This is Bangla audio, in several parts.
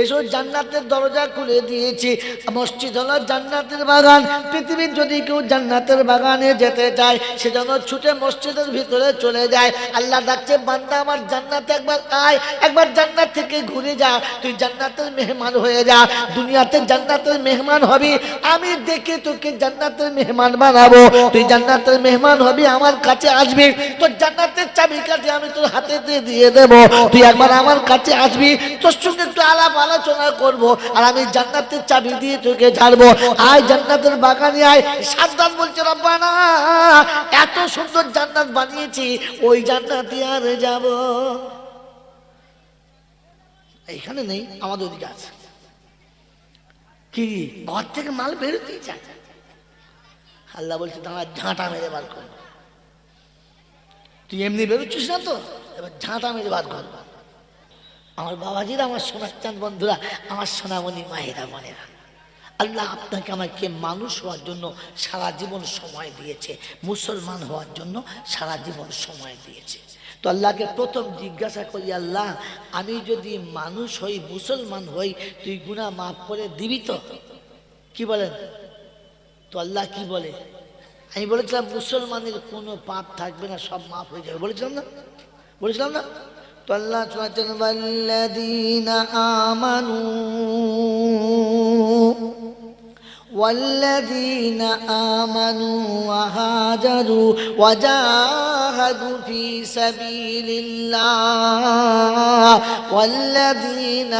এসো জান্নাতের দরজা খুলে দিয়েছি। মসজিদ হলো জান্নাতের বাগান। পৃথিবীর যদি কেউ জান্নাতের বাগানে যেতে চায় সে যেন ছুটে মসজিদের ভিতরে চলে যায়। আল্লাহ ডাকছে, বান্দা আমার জান্নাতে একবার আয়, একবার জান্নাত থেকে ঘুরে যা, তুই জান্নাতের মেহমান হয়ে যা। দুনিয়াতে জান্নাতের মেহমান হবি, আমি দেখে তোকে জান্নাতের মেহমান বানাবো। তুই জান্নাতের মেহমান হবি, আমার কাছে আসবি, তোর জান্নাতের চাবিকাঠি আমি তোর হাতে দিয়ে দেবো। তুই একবার আমার কাছে আসবি, তোর সঙ্গে একটু আলাপ আলোচনা করবো, আর আমি জান্নাতের চাবি দিয়ে তোকে ছাড়বো। আয় জান্নাতের বাগানে আয়। সাবধান বলছে রব্বানা, এত সুন্দর জান্নাত বানিয়েছি, ওই জান্নাতে আর যাব এইখানে নেই, আমাদের ওদিকে আছে। কি ঘর থেকে মাল বেরোতেই চায়। আল্লাহ বলছে দাঁড়া, ঝাঁটা মেরে বার কর। তুই এমনি বেরোচ্ছিস না তো, এবার ঝাঁটা মেরে বার কর। আমার বাবাজিরা, আমার সোনার চাঁদ বন্ধুরা, আমার সোনামণি মায়েরা বোনেরা, আল্লাহ আপনাকে আমাকে মানুষ হওয়ার জন্য সারা জীবন সময় দিয়েছে, মুসলমান হওয়ার জন্য সারা জীবন সময় দিয়েছে। তো আল্লাহকে প্রথম জিজ্ঞাসা করি, আল্লাহ আমি যদি মানুষ হই, মুসলমান হই, তুই গুনাহ মাফ করে দিবি তো? কি বলেন? তো আল্লাহ কি বলে? আমি বলেছিলাম মুসলমানের কোনো পাপ থাকবে না, সব মাফ হয়ে যাবে, বলেছিলাম না? বলেছিলাম না? তো আল্লাহ শোনাচ্ছেন, ওয়াল্লাযীনা আমানু والذين آمنوا وهاجروا وجاهدوا في سبيل الله والذين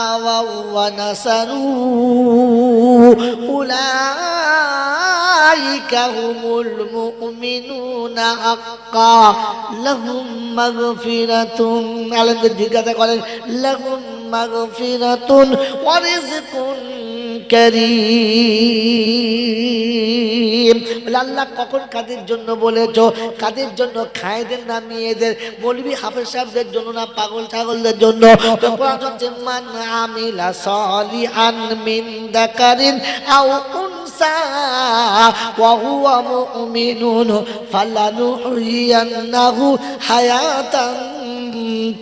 آووا ونصروا أولئك هم المؤمنون حقا لهم مغفرة لهم مغفرة ورزق করিম। আল্লাহ কখন কাদের জন্য বলেছো? কাদের জন্য? খায়েদের না মেয়েদের, মৌলবি হাফেজ সাহেবদের জন্য না, পাগল ছাগলদের জন্য? তো কোরআন হচ্ছে মান আমিলা সালিহান মিন যাকারিন আও উনসা ওয়া হুয়া মুমিনুন ফালানুহইয়ান্নাহু হায়াতান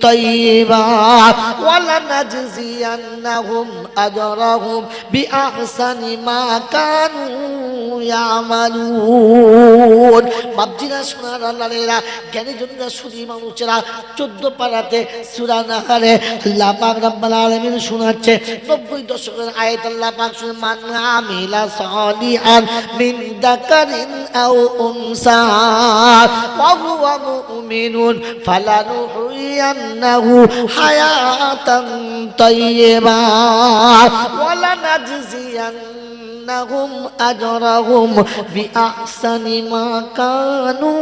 طيبا ولنجزينهم أجرهم بأحسن ما كانوا يعملون। বাপজিরা সোনার আল্লাহরা জ্ঞানী জনেরা সুধী মানুষেরা 14 পারাতে সূরা নাহলে আল্লাহ পাক রব্বুল আলামিন শোনাচ্ছে 90 দশকের আয়াত। আল্লাহ পাক শুনে মান আমিলা সালিহান মিন যাকারিন আও উনসা ওয়া হুয়া মুমিনুন ফালানুহইয়ান্নাহু হায়াতান তাইয়্যিবা ওয়ালানাজজিয়ান্নাহুম আজরাহুম বিআহসানি মা কানু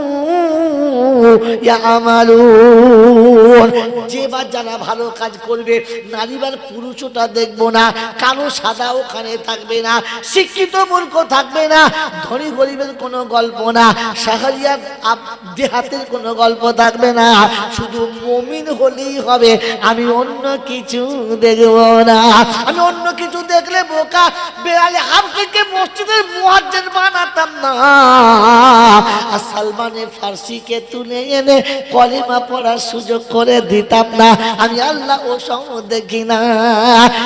ইয়ামালুন। যে বা যারা ভালো কাজ করবে, নারী বা পুরুষ ওটা দেখবো না, কারো সাদা ওখানে থাকবে না, শিক্ষিত মূর্খ থাকবে না, ধনী গরিবের কোনো গল্প না, শাহরিয়ার দেহাতের কোনো গল্প থাকবে না, শুধু মুমিন হলেই হবে। আমি অন্য কিছু দেখব না। আমি অন্য কিছু দেখলে বোকা বেড়ালে হাফকে মসজিদের মুয়াজ্জিন বানাতাম না, আর সালমানে ফার্সিকে তুলে এনে কলিমা পড়ার সুযোগ করে দিতাম না। আমি আল্লাহ ও সব দেখি না।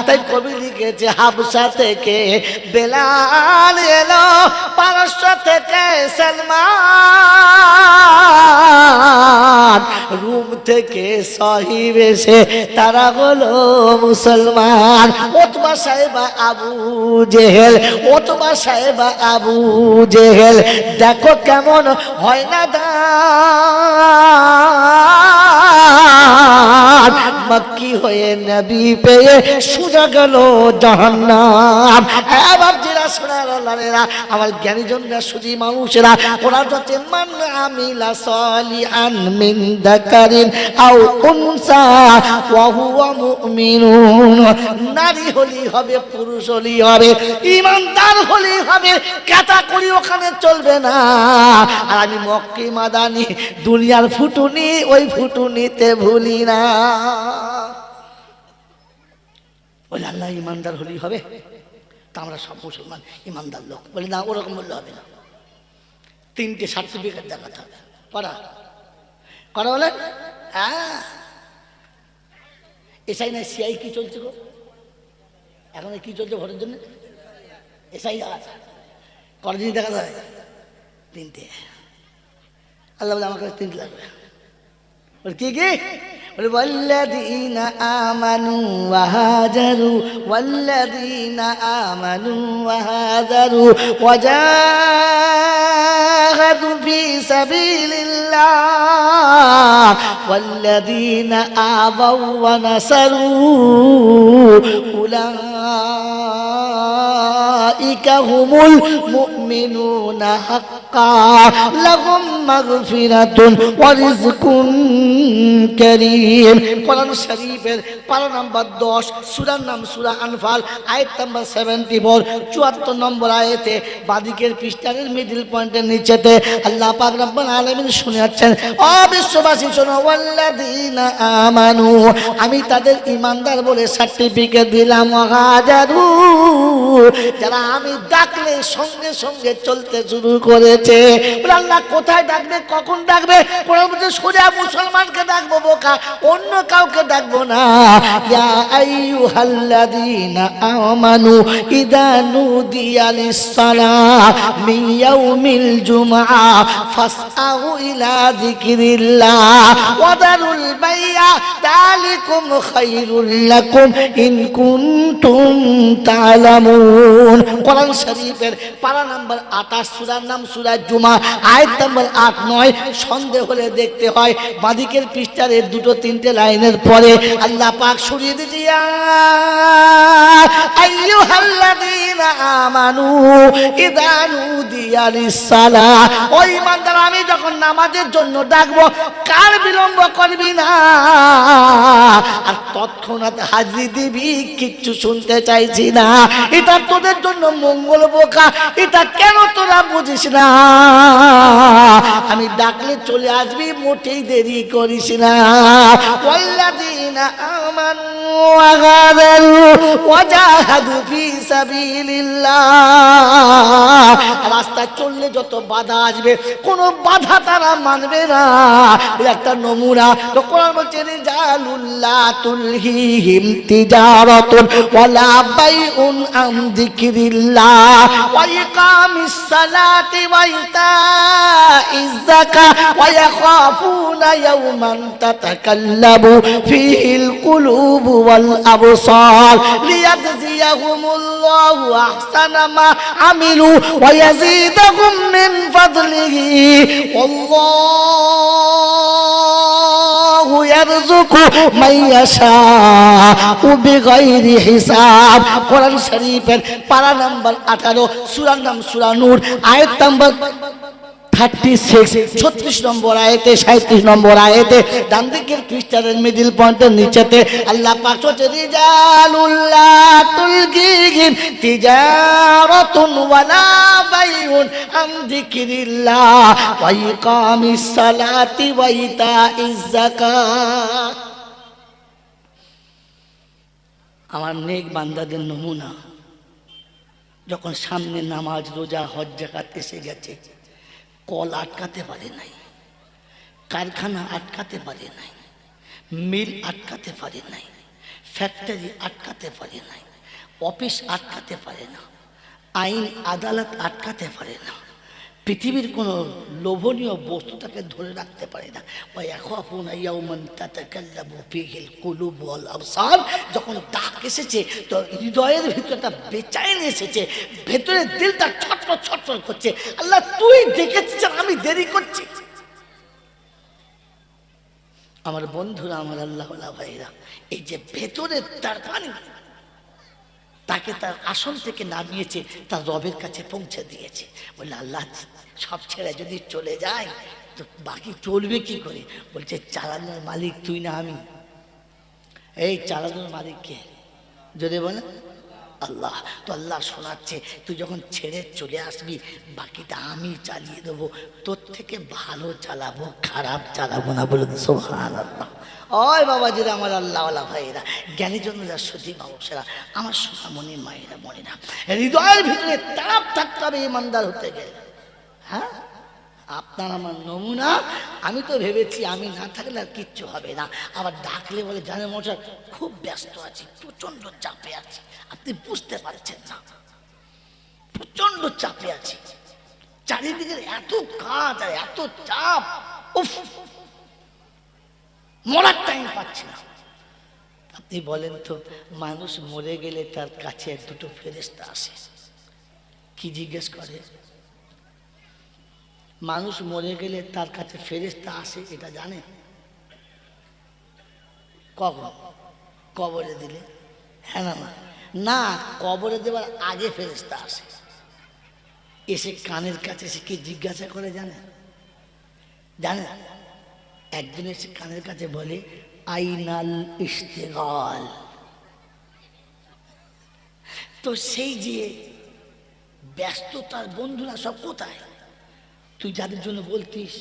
তাই কবি লিখেছে, হাবশা থেকে বেলাল এলো, পারস্য থেকে সালমান, রুম থেকে সাহিব এসে তারা হলো মুসলমান। ওতবা সাহেবা আবু জেহেল, ওতবা সাহেবা আবু জেহেল, দেখো কেমন হয় না দান, মক্কি হয়ে নবী পেয়ে সোজা গেল জাহান্নাম। এবার যারা সোনার আল্লাহরা, আমার জ্ঞানী জনরা, সুধী মানুষেরা, ওরা হচ্ছে মান আমিলা সালিহান মিন যাকারিন আও উনসা ওয়া হুয়া মুমিনুন। নারী হলেই হবে, পুরুষ হলেই হবে, ঈমানদার হলেই হবে, ক্যাটাগরি ওখানে চলবে না। আর আমি মক্কি মাদানি দুনিয়ার ফুটুনি, ওই ফুটুনিতে ভুলি না। বলে আল্লাহ ঈমানদার হলেই হবে, তা আমরা সব মুসলমান ঈমানদার লোক। বলে না, ওরকম বললে হবে না, 3টে সার্টিফিকেট দেখাতে হবে। করা করা বলে, হ্যাঁ এসআই না সিআই কি চলছে গো? এখন কি চলছে ভোটের জন্য? এসআই আছে, কত জিনিস দেখা যায়? 3টে। আল্লাহ বলে আমার কাছে 3টে লাগবে। বলে কি কি? বলে ওয়াল্লাযীনা আমানু ওয়া হাজারু ওয়াল্লাযীনা আমানু ওয়া হাজারু ওয়া জাহাদু ফি সাবিলিল্লাহ ওয়াল্লাযীনা আবাউ ওয়া নাসারু উলাইকা হুমুল মুমিনুনা হাক্কান লাহুম মাগফিরাতুন ওয়া রিজকুন কারীম। কোরআন শরীফের পারা নাম্বার 10, সূরার নাম সূরা আনফাল, আয়াত নাম্বার 74, 74 নম্বর আয়াতে বাদিকের পৃষ্ঠার মিডল পয়েন্টের নিচেতে আল্লাহ পাক রব্বুল আলামিন শুনাচ্ছেন, ও বিশ্ববাসী শোনো, ওয়াল্লাযীনা আমানু, আমি তাদের ঈমানদার বলে সার্টিফিকেট দিলাম, হাজারু, যারা আমি ডাকলে সঙ্গে সঙ্গে চলতে শুরু করেছে। বলে আল্লাহ কোথায় ডাকবে, কখন ডাকবে? কোরআন বলছে সোজা মুসলমানকে ডাকবো, বোকা অন্য কাউকে ডাকবো না। ইয়া আইয়ুহাল্লাযীনা আমানু ইযা নুদিয়া লিস-সালাহ মিন ইয়াউমিল জুমআ ফাসআউ ইলা যিকরিল্লাহ ওয়া দারুল বাই'a যালিকুম খায়রুল লাকুম ইন কুনতুম তা'লামুন। কোরআন শরীফের পারা নাম্বার 28, সূরার নাম সূরা জুমা, আয়াত নাম্বার 8-9। সন্দেহ হলে দেখতে হয় বাদিকের পৃষ্ঠার 2-3টে লাইনের পরে আল্লাহ পাক শুনিয়ে দিয়েছে, ইয়া আইয়ুহাল্লাযীনা আমানু ইযা নুদিয়া লিস-সালাহ, ও ঈমানদার, আমি যখন নামাজের জন্য ডাকবো কার বিলম্ব করবি না, আর তৎক্ষণাৎ হাজিরি দিবি, কিচ্ছু শুনতে চাইছি না। এটা তোদের জন্য মঙ্গল, বোকা এটা কেন তোরা বুঝিস না? আমি ডাকলে চলে আসবি, মোটেই দেরি করিস না। ওয়াল্লাযীনা আমানু ওয়া হাজারু ওয়া জাহাদু ফি সাবিলিল্লাহ, রাস্তা চললে যত বাধা আসবে কোনো বাধা তারা মানবে না। একটা নমুনা তো কোরআন বলছে, রিজালুল্লাহ তুলহিহিম তিজারাতুন ওয়ালা বাইউন আন যিকরিল্লাহ ওয়া ইকামিস সালাতি ওয়া ইতাইজ যাকাত ওয়া ইয়াখাফুনা ইয়াওমান তাতাকাল্লাবু ফীহিল কুলুবু ওয়াল আবসার লিয়াজজিয়াহুমুল্লাহু আহসানা মা আমিলু ওয়া ইয়াজিদাহুম মিন ফাদলিহি আল্লাহু ইয়ারযুকু মান ইয়াশাউ বিগাইরি হিসাব। কোরআন শরীফের পারা নাম্বার 18, সূরার নাম সূরা নূর, আয়াত নাম্বার 36, 36 নম্বর আয়াতে, 37 নম্বর আয়াতে ডান দিকের পৃষ্ঠার মিডল পয়েন্টের নিচেতে আল্লাহ পাক বলছে, রিজালুল্লাহ তুলহিহিম তিজারাতুন ওয়ালা বাইউন আন যিকরিল্লাহ ওয়া ইকামিস সালাতি ওয়া ইতাইজ যাকাত। আমার নেক বান্দাদের নমুনা, যখন সামনে নামাজ, রোজা, হজ, যাকাত এসে গেছে, কল আটকাতে পারে নাই, কারখানা আটকাতে পারে নাই, মিল আটকাতে পারে নাই, ফ্যাক্টরি আটকাতে পারে নাই, অফিস আটকাতে পারে না, আইন আদালত আটকাতে পারে না, পৃথিবীর কোনো লোভনীয় বস্তুটাকে ধরে রাখতে পারে না। যখন ডাক এসেছে তো হৃদয়ের ভিতরটা বেচাইন এসেছে, ভেতরের দিলটা ছটফট ছটফট করছে, আল্লাহ তুই দেখেছিস আমি দেরি করছি। আমার বন্ধুরা, আমার আল্লাহ ভাইরা, এই যে ভেতরের তার পানি তাকে তার আসন থেকে নামিয়েছে, তার রবের কাছে পৌঁছে দিয়েছে। বললে আল্লাহ সব ছেড়ে যদি চলে যায় তো বাকি চলবে কি করে? বলছে চালানোর মালিক তুই না আমি। এই চালানোর মালিক কে? যদি বলে আল্লাহ। তো আল্লাহ শোনাচ্ছে, তুই যখন ছেড়ে চলে আসবি বাকিটা আমি চালিয়ে দেবো, তোর থেকে ভালো চালাবো, খারাপ চালাবো না। বলে সুবহানাল্লাহ। ওই বাবাজিরা, আমার আল্লাহওয়ালা ভাইয়েরা, জ্ঞানীর জন্য যা সতী মানুষেরা, আমার সোনামণি মায়েরা, মনে না, হৃদয়ের ভিতরে তাপ থাকতে হবে ইমানদার হতে গেলে। হ্যাঁ, আপনার আমার নমুনা। আমি তো ভেবেছি আমি না থাকলে আর কিচ্ছু হবে না, আবার ডাকলে বলে জানেন মশাই খুব ব্যস্ত আছি, প্রচন্ড চাপে আছি। আপনি বুঝতে পারছেন না, প্রচন্ড চাপে আছি, চারিদিকে এত কাজ আর এত চাপ, উফ, মরার টাইম পাচ্ছি না। আপনি বলেন তো, মানুষ মরে গেলে তার কাছে দুটো ফেরেশতা আসে, কি জিজ্ঞেস করে? মানুষ মরে গেলে তার কাছে ফেরেশতা আসে, এটা জানেন? কখন? কবরে দিলে। হ্যাঁ না না, কবরে দেওয়ার আগে ফেরেশতা আসে, এসে কানের কাছে এসে কি জিজ্ঞাসা করে জানেন? জানেন, একজন এসে কানের কাছে বলে আইনাল ইশতিগাল। তো সেই যে ব্যস্ততার বন্ধুরা সব কোথায়? তুই যাদের জন্য বলতিস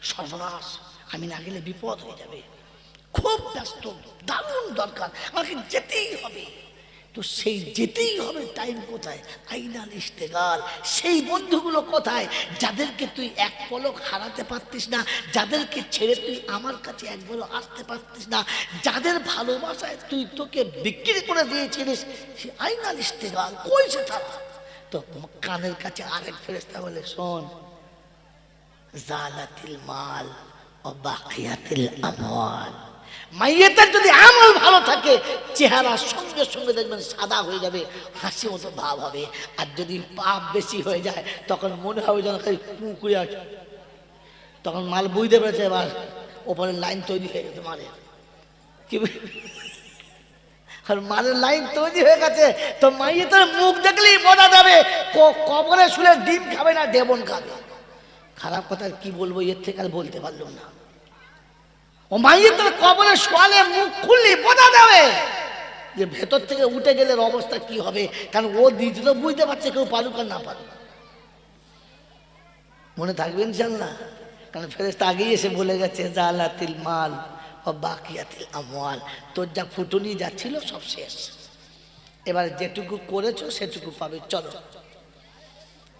সর্বনাশ, আমি না গেলে বিপদ হয়ে যাবে, খুব ব্যস্ত, দারুণ দরকার, আমাকে যেতেই হবে, তো সেই যেতেই হবে টাইম কোথায়? আইনাল ইশতেগাল। সেই বন্ধুগুলো কোথায় যাদেরকে তুই এক পলক হারাতে পারতিস না, যাদেরকে ছেড়ে তুই আমার কাছে এক পলক আসতে পারতিস না, যাদের ভালোবাসায় তুই তোকে বিক্রি করে দিয়েছিলিস, সে আইনাল ইশতেগাল কই সে তারা? তো কানের কাছে আরেক ফেরেশতা বলে, শোন, জালাতিল মাল ও বাকিয়াতিল আমওয়াল। মাইয়েতের যদি আমল ভালো থাকে চেহারা সঙ্গে সঙ্গে দেখবেন সাদা হয়ে যাবে, হাসি মতো ভাব হবে, আর যদি পাপ বেশি হয়ে যায় তখন মনে হবে যেন খালি কুকুরে আছে, তখন মাল বুঝতে পেরেছে এবার ওপরের লাইন তৈরি হয়ে গেছে মালের, কি আর মালের লাইন তৈরি হয়ে গেছে। তো মাইয়েতের মুখ দেখলেই বোঝা যাবে কবরে শুলে ডিম খাবে না ডেবন খাবে। খারাপ কথা কি বলবো, এর থেকে আর বলতে পারলাম না। ও মাইয়েতের কবরে শোয়ালে মুখ খুললি বোঝা যাবে যে ভেতর থেকে উঠে গেলে অবস্থা কি হবে, কারণ ও দিদি তো বুঝতে পারছে, কেউ পারুক আর না পারুক। মনে থাকবে ইনশাআল্লাহ, কারণ ফেরেশতা আগেই এসে বলে গেছে জালাতিল মাল ও বাকিয়াতিল আমওয়াল। তোর যা ফুটুনি যাচ্ছিল সব শেষ, এবার যেটুকু করেছো সেটুকু পাবে। চলো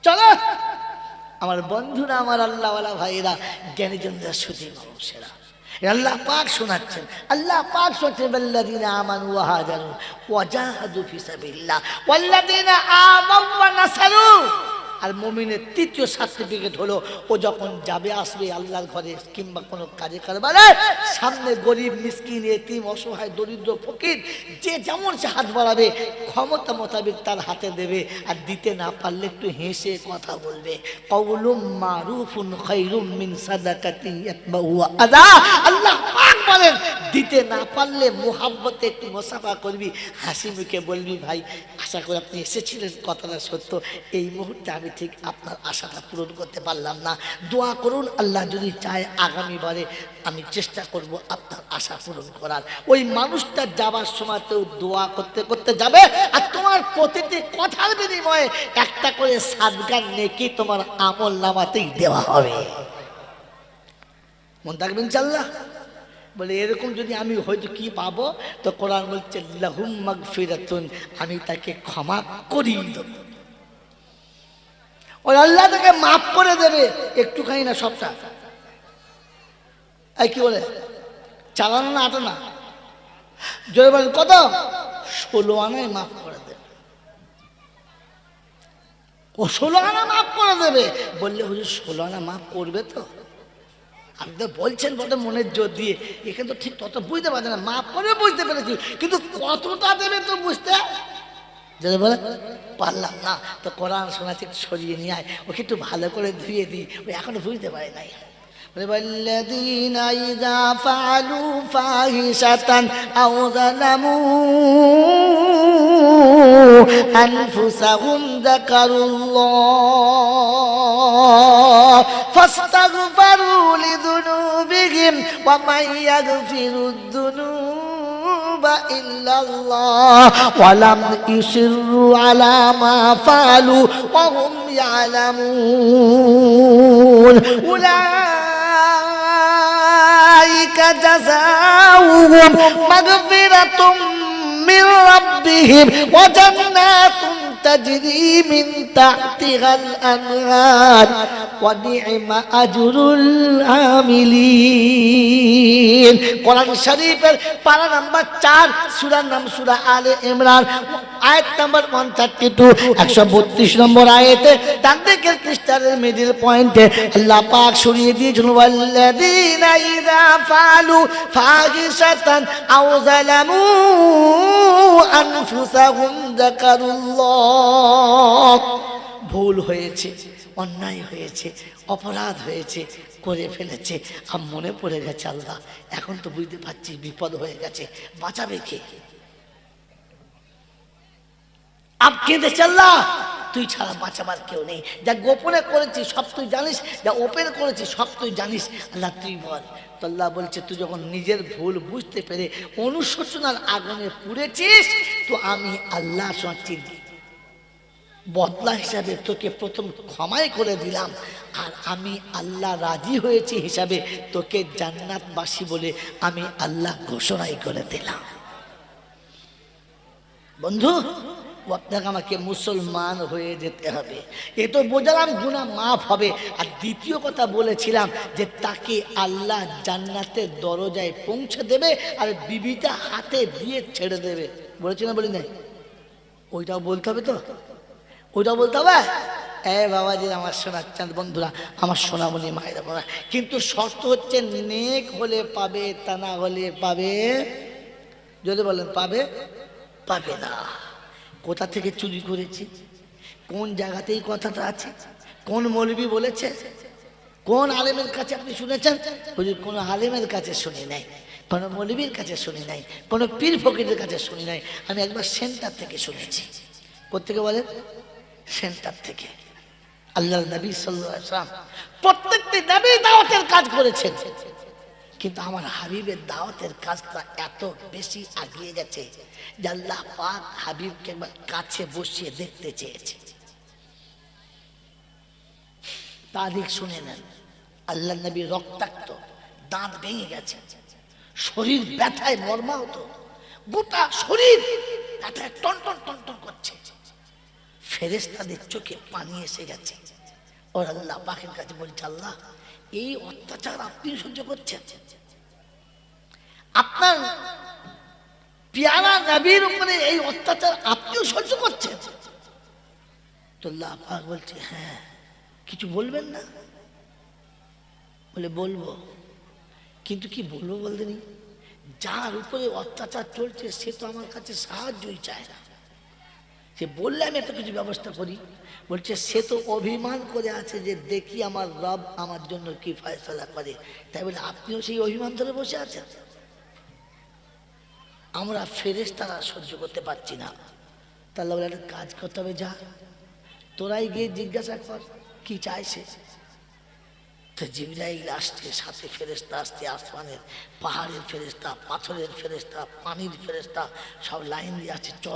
চলো আমার বন্ধুরা, আমার আল্লাহওয়ালা ভাইরা, জ্ঞানীজনরা, সুধী মানুষেরা, আল্লাহ পাক শোনাচ্ছেন, আল্লাহ পাক শোনাচ্ছেন, ওয়াল্লাযীনা আমানু ওয়া হাজারু ওয়া জাহাদু ফি সাবিলিল্লাহ ওয়াল্লাযীনা আমানু ওয়া নাসারু। আর মুমিনের তৃতীয় সার্টিফিকেট হলো, ও যখন যাবে আসবে আল্লাহর ঘরে কিংবা কোনো কাজে কারবারে, সামনে গরিব মিসকিন এতিম অসহায় দরিদ্র ফকির যে যেমন সে হাত বাড়াবে ক্ষমতা মোতাবেক তার হাতে দেবে, আর দিতে না পারলে একটু হেসে কথা বলবে। কাউলুম মারুফুন খায়রুম মিন সাদাকাতিন ইয়াতবাউহা আযা। আল্লাহ পাক বলেন, দিতে না পারলে মুহাব্বতে একটু মুসাফা করবি, হাসি মুখে বলবি, ভাই আশা করি আপনি এসেছিলেন, কথাটা সত্য, এই মুহূর্তে আমি ঠিক আপনার আশাটা পূরণ করতে পারলাম না, দোয়া করুন, আল্লাহ যদি চায় আগামীবারে আমি চেষ্টা করব আপনার আশা পূরণ করার। ওই মানুষটা যাবার সময়তেও দোয়া করতে করতে যাবে, আর তোমার প্রতিটি কথার বিনিময়ে একটা করে সাদগার নেকি তোমার আমল নামাতেই দেওয়া হবে। মন থাকবেন ইনশাআল্লাহ। বলে এরকম যদি আমি হয়তো কি পাবো, তো কোরআন বলছে লাহুম মাগফিরাতুন, আমি তাকে ক্ষমা করিয়ে দেব, ওই আল্লাহ তাকে মাফ করে দেবে, একটুখানি না সবটা। এই কি বলে চালানো না আটা না, জয় বলেন কত? 16 আনায় মাফ করে দেবে, ও 16 আনা মাফ করে দেবে। বললে হুজুর 16 আনা মাফ করবে তো? আপনি তো বলছেন বটে মনের জোর দিয়ে, এখানে তো ঠিক তত বুঝতে পারছে না, মাফ করে বুঝতে পেরেছি, কিন্তু কতটা দেবে তো বুঝতে যদি বলে পারলাম না। তো কোরআন শোনাচ্ছি, সরিয়ে নিয়ে আয়, ওকে একটু ভালো করে ধুয়ে দিই, ওই এখনো বুঝতে পারে নাই। والذين إذا فعلوا فاحشة أو ظلموا أنفسهم ذكروا الله فاستغفروا لذنوبهم ومن يغفر الذنوب إلا الله ولم يصروا على ما فعلوا وهم يعلمون أولئك جزاؤهم مغفرة من ربهم وجنات তাজরি মিন তাহতিহাল আনহার ওয়া নি'মা আজরুল আমিলিন। কোরআন শরীফের পারা নাম্বার 4, সূরার নাম সূরা আলে ইমরান, আয়াত নাম্বার 132, 132 নম্বর আয়াতে ডান দিকের পৃষ্ঠার মিডল পয়েন্টে আল্লাহ পাক শুনিয়ে দিয়েছেন, ওয়াল্লাযীনা ইযা ফাআলু ফাহিশাতান আও যালামু আনফুসাহুম যাকারুল্লাহ। ভুল হয়েছে, অন্যায় হয়েছে, অপরাধ হয়েছে, করে ফেলেছে, আর মনে পড়ে গেছে আল্লাহ, এখন তো বুঝতে পারছি বিপদ হয়ে গেছে, বাঁচাবে কে? আপ কেঁদেছে আল্লাহ, তুই ছাড়া বাঁচাবার কেউ নেই। যা গোপনে করেছি সব তুই জানিস, যা ওপেন করেছি সব তুই জানিস, আল্লাহ তুই বল। তো আল্লাহ বলছে, তুই যখন নিজের ভুল বুঝতে পেরে অনুশোচনার আগুনে পুড়েছিস, তো আমি আল্লাহ বদলা হিসাবে তোকে প্রথম ক্ষমাই করে দিলাম, আর আমি আল্লাহ রাজি হয়েছি হিসাবে তোকে জান্নাতবাসী বলে আমি আল্লাহ ঘোষণাই করে দিলাম। বন্ধু, আপনাকে আমাকে মুসলমান হয়ে যেতে হবে, এ তো বোঝালাম গুনাহ মাফ হবে। আর দ্বিতীয় কথা বলেছিলাম যে তাকে আল্লাহ জান্নাতের দরজায় পৌঁছে দেবে আর বিবিটা হাতে দিয়ে ছেড়ে দেবে। বলেছি না বলি নাই? ওইটাও বলতে হবে তো, ওইটাও বলতে হবে। বাবাজি, আমার সোনার চাঁদ বন্ধুরা, আমার সোনামণি মায়েরা বোনা, কিন্তু শর্ত হচ্ছে নেক হলে পাবে, তা না হলে পাবে, যদি বলেন পাবে, পাবে না। কোথা থেকে চুরি করেছি, কোন জায়গাতেই কথাটা আছে, কোন মৌলবি বলেছে, কোন আলেমের কাছে আপনি শুনেছেন? কোন আলেমের কাছে শুনি নাই, কোন মৌলবির কাছে শুনি নাই, কোন পীর ফকিরের কাছে শুনি নাই, আমি একবার সেন্টার থেকে শুনেছি। কোথেকে বলেন? সেন্টার থেকে। আল্লাহর নবী সাল্লাল্লাহু আলাইহি ওয়াসাল্লাম প্রত্যেকটি নবী দাওয়াতের কাজ করেছেন, কিন্তু আমার হাবিবের দাওয়াতের কাজটা এত বেশি এগিয়ে গেছে যে আল্লাহ পাক হাবিবকে একবার কাছে বসিয়ে দেখতে চেয়েছে। তারিখ শুনে নেন, আল্লাহ নবী রক্তাক্ত, দাঁত ভেঙে গেছে, শরীর ব্যথায় মর্মাহত, গোটা শরীর ব্যথায় টন টন টন টন করছে, ফেরেশতাদের চোখে পানি এসে গেছে। ওর আল্লাহ পাকের কাছে বলছে, আল্লাহ এই অত্যাচার আপনি সহ্য করছেন, আপনার পেয়ারা নবীর উপরে এই অত্যাচার আপনিও সহ্য করছেন? তো আল্লাহ পাক বলছে, হ্যাঁ, কিছু বলবেন না? বলে বলবো, কিন্তু কি বলবো বলতে নেই, যার উপরে অত্যাচার চলছে সে তো আমার কাছে সাহায্যই চায় না, সে বললে আমি এত কিছু ব্যবস্থা করি। বলছে সে তো অভিমান করে আছে যে দেখি আমার রব আমার জন্য কি ফয়সালা করে, তাই বলে আপনিও সেই অভিমান ধরে বসে আছেন? আমরা ফেরেশতারা সহ্য করতে পারছি না, তাহলে বলে একটা কাজ করতে হবে, যা তোরাই গিয়ে জিজ্ঞাসা কর কি চাইছে। তো জিবরাইল আসছে, সাথে ফেরেশতা আসছে, আসমানের পাহাড়ের ফেরেশতা, পাথরের ফেরেশতা, পানির ফেরেশতা, সব লাইন দিয়ে আছে, চ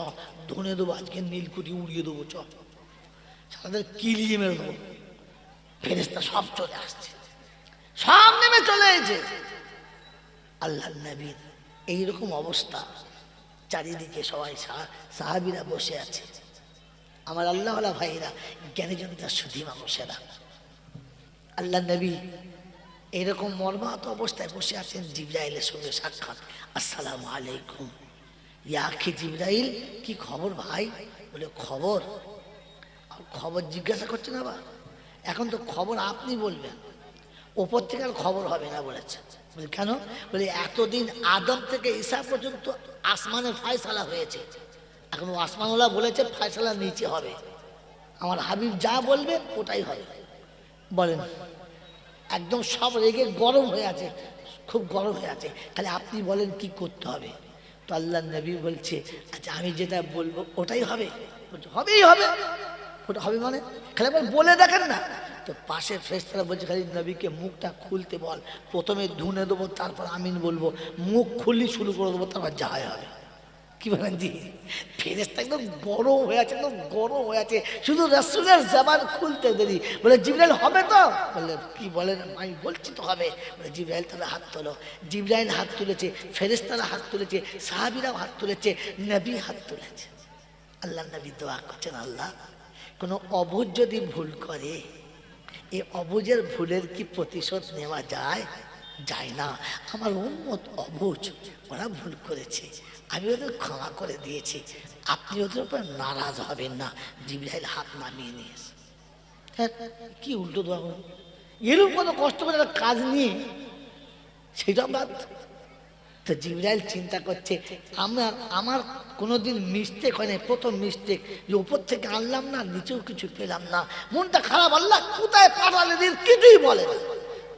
ধনে দেবো, আজকে নীলকুঠি উড়িয়ে দেবো, চ তাদের কিলিয়ে মেরে দেবো। ফেরেশতা সব চলে আসছে, সব নেমে চলে এসেছে। আল্লাহ নবীর এইরকম অবস্থা, চারিদিকে সবাই সাহাবীরা বসে আছে, আমার আল্লাহওয়ালা ভাইরা, জ্ঞানীজনতা সুধী মানুষেরা। আল্লাহ নবী এরকম মর্মাহত অবস্থায় বসে আছেন, জিবরাইলের সঙ্গে সাক্ষাৎ। আসসালামু আলাইকুম ইয়া আখি জিবরাইল, কি খবর ভাই? বলে খবর? খবর জিজ্ঞাসা করছেন আবার? এখন তো খবর আপনি বলবেন, ওপর থেকে আর খবর হবে না বলেছে। বলে কেন? বলে এতদিন আদম থেকে ঈসা পর্যন্ত আসমানের ফয়সালা হয়েছে, এখন আসমানওয়ালা বলেছে ফয়সালা নিচে হবে, আমার হাবিব যা বলবে ওটাই হবে। বলেন, একদম সব রেগে গরম হয়ে আছে, খুব গরম হয়ে আছে, খালি আপনি বলেন কি করতে হবে। তো আল্লাহ নবী বলছে, আচ্ছা আমি যেটা বলবো ওটাই হবে? বলছে হবেই হবে। ওটা হবে মানে খালি বলে দেখেন না। তো পাশের ফেরেশতারা বলছে, খালি নবীকে মুখটা খুলতে বল, প্রথমে ধুনে দেবো, তারপর আমিন বলবো, মুখ খুললি শুরু করে দেবো, তারপর যা হবে। কি বলেন জি? ফেরেশতা একদম গরম হয়ে আছে, একদম গরম হয়ে আছে, শুধু রাসূলের জবান খুলতে দেরি। বলে জিবরাইল হবে তো? বলে কি বলেন? আমি বলছি তো হবে। বলে জিবরাইল তবে হাত তোলো। জিবরাইল হাত তুলেছে, ফেরেশতারা হাত তুলেছে, সাহাবীরাও হাত তুলেছে, নবী হাত তুলেছে। আল্লাহ নবী দোয়া করছেন, আল্লাহ কোনো অবুঝ যদি ভুল করে, এই অবুঝের ভুলের কি প্রতিশোধ নেওয়া যায়? যায় না। আমার উম্মত অবুঝ, ওরা ভুল করেছে, আমি ওদের ক্ষমা করে দিয়েছি, আপনি ওদের উপর নারাজ হবেন না। জিবরাইল হাত নামিয়ে নিয়েছে। হ্যাঁ, কি উল্টো দোয়া করুন, এরকম কোনো কষ্ট করে একটা কাজ নিয়ে সেটা বাদ। তো জিবরাইল চিন্তা করছে, আমার কোনোদিন মিস্টেক হয় না, প্রথম মিস্টেক যে উপর থেকে আনলাম না, নিচেও কিছু পেলাম না, মনটা খারাপ, আল্লাহ কোথায় পাঠালে দিন কিছুই বলে না।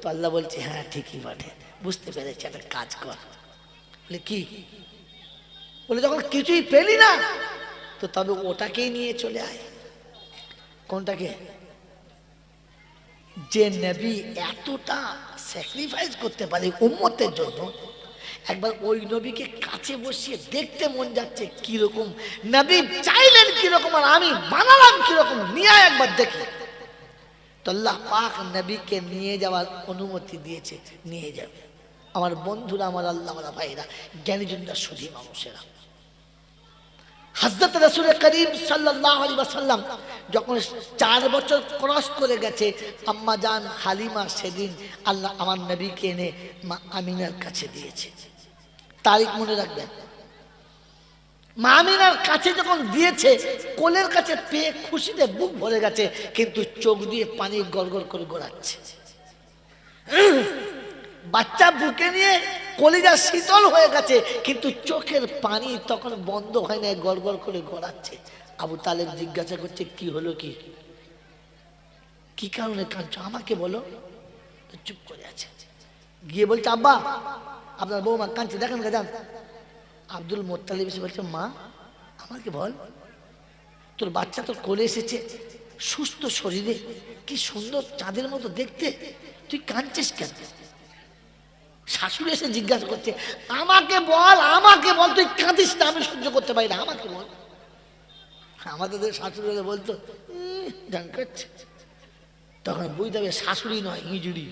তো আল্লাহ বলছে, হ্যাঁ ঠিকই বটে, বুঝতে পেরেছি, একটা কাজ কর। বলে কি? বলে যখন কিছুই পেলি না, তো তবে ওটাকেই নিয়ে চলে আয়। কোনটাকে? যে নবী এতটা স্যাক্রিফাইস করতে পারে উম্মতের জন্য, একবার ওই নবীকে কাছে বসিয়ে দেখতে মন যাচ্ছে কিরকম নবী চাইলেন কিরকম, আর আমি বানালাম কিরকম, নিয়ে একবার দেখি। তো আল্লাহ পাক নবীকে নিয়ে যাওয়ার অনুমতি দিয়েছে, নিয়ে যাবে। আমার বন্ধুরা, আমার আল্লাহওয়ালা ভাইরা, জ্ঞানীজনরা, সুধী মানুষেরা, হযরত রাসূল করিম সাল্লাল্লাহু আলাইহি ওয়াসাল্লাম যখন 4 বছর ক্রস করে গেছে, আম্মা জান হালিমা সেদিন আল্লাহ আমার নবীকে এনে মা আমিনার কাছে দিয়েছে। তারিখ মনে রাখবেন, মা আমিনার কাছে যখন দিয়েছে, কোলের কাছে পেয়ে খুশিতে বুক ভরে গেছে, কিন্তু চোখ দিয়ে পানি গড়গড় করে গড়াচ্ছে। বাচ্চা বুকে নিয়ে কলিজা শীতল হয়ে গেছে, কিন্তু চোখের পানি তখন বন্ধ হয় না, গড়গড় করে গড়াচ্ছে। আবু তালেব জিজ্ঞাসা করছে, কি হলো, কি কারণে কাঁদছো, আমাকে বলো। চুপ করে আছে। গিয়ে বলছে, আব্বা আপনার বৌমা কাঁদছে, দেখেন যান। আব্দুল মোত্তালিব এসে বলছে, মা আমাকে বল, তোর বাচ্চা তোর কোলে এসেছে, সুস্থ শরীরে, কি সুন্দর চাঁদের মতো দেখতে, তুই কাঁদছিস কেন? শাশুড়ি এসে জিজ্ঞাসা করছে, আমাকে বল, তুই কাঁদিস না, আমি সহ্য করতে পারি না, আমাকে বল। আমাদের শাশুড়ি বলতো জান কাঁদছে, তখন বুঝতে হবে শাশুড়ি নয়, ইঁজুড়ি।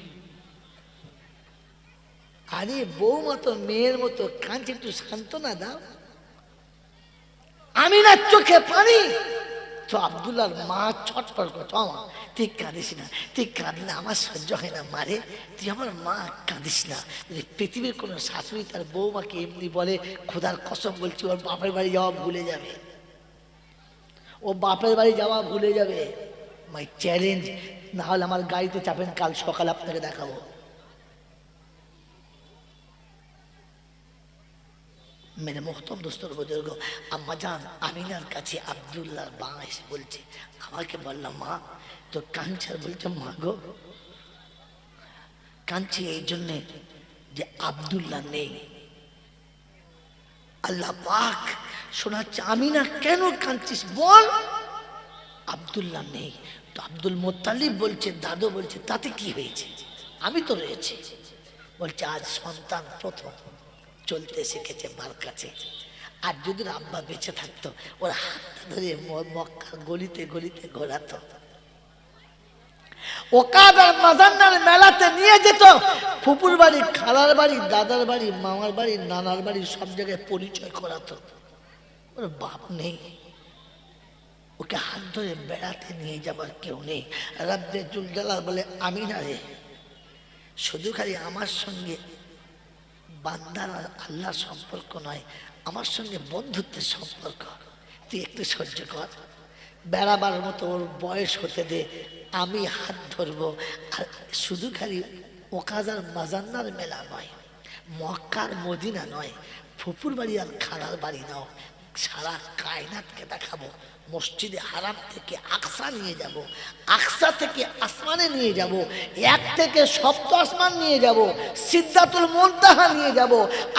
আরে বৌমা তো মেয়ের মতো কাঁদছে, একটু সান্ত্বনা দাও। আমিনার চোখে পানি। তো আব্দুল্লাহর মা ছটফট করতো, আমা তুই কাঁদিস না, তুই কাঁদলে আমার সহ্য হয় না, মারে তুই আমার মা, কাঁদিস না। পৃথিবীর কোনো শাশুড়ি তার বৌমাকে এমনি বলে, খোদার কসম বলছি, ওর বাপের বাড়ি যাওয়া ভুলে যাবে, ও বাপের বাড়ি যাওয়া ভুলে যাবে। মাই চ্যালেঞ্জ, না হলে আমার গাড়িতে চাপেন, কাল সকালে আপনাকে দেখাবো। মেরে মোহতম দোস্তর বুজুর্গ, আম্মা জান আমিনার কাছে আব্দুল্লাহর মা এসে বলছে, আমাকে বললাম মা তো কাঁদছে। বলছে, মা গো কাঁদছি এই জন্যে যে আব্দুল্লাহ নেই। আল্লাহ পাক শোনাচ্ছে, আমিনা কেন কাঁদছিস বল? আব্দুল্লাহ নেই। তো আব্দুল মোত্তালিব বলছে, দাদু বলছে, তাতে কি হয়েছে, আমি তো রয়েছি। বলছে, আজ সন্তান প্রথম চলতে শিখেছে মার কাছে, আর যদি আব্বা বেঁচে থাকতো, ওর হাতটা ধরে মক্কার গলিতে গলিতে ঘোরাতো, ওকাদার মাজান্নার মেলাতে নিয়ে যেত, ফুপুর বাড়ি, খালার বাড়ি, দাদার বাড়ি, মামার বাড়ি, নানার বাড়ি, সব জায়গায় পরিচয় করাতো। ওর বাপ নেই, ওকে হাত ধরে বেড়াতে নিয়ে যাবার কেউ নেই। রাব্বে জুল জালাল বলে, আমিনা রে, শুধু খালি আমার সঙ্গে বান্দার আর আল্লাহর সম্পর্ক নয়, আমার সঙ্গে বন্ধুত্বের সম্পর্ক, তুই একটু সহ্য কর, বেড়াবার মতো ওর বয়স হতে দে, আমি হাত ধরবো। আর শুধু খালি ওকাজার মাজান্নার মেলা নয়, মক্কার মদিনা নয়, ফুপুর বাড়ি আর খালার বাড়ি নাও, সারা কায়নাতকে দেখাবো। মসজিদে হারাম থেকে আকসা নিয়ে যাব, আকসা থেকে আসমানে নিয়ে যাব, 1 থেকে 7 আসমান নিয়ে যাব, সিদরাতুল মুনতাহা নিয়ে যাব,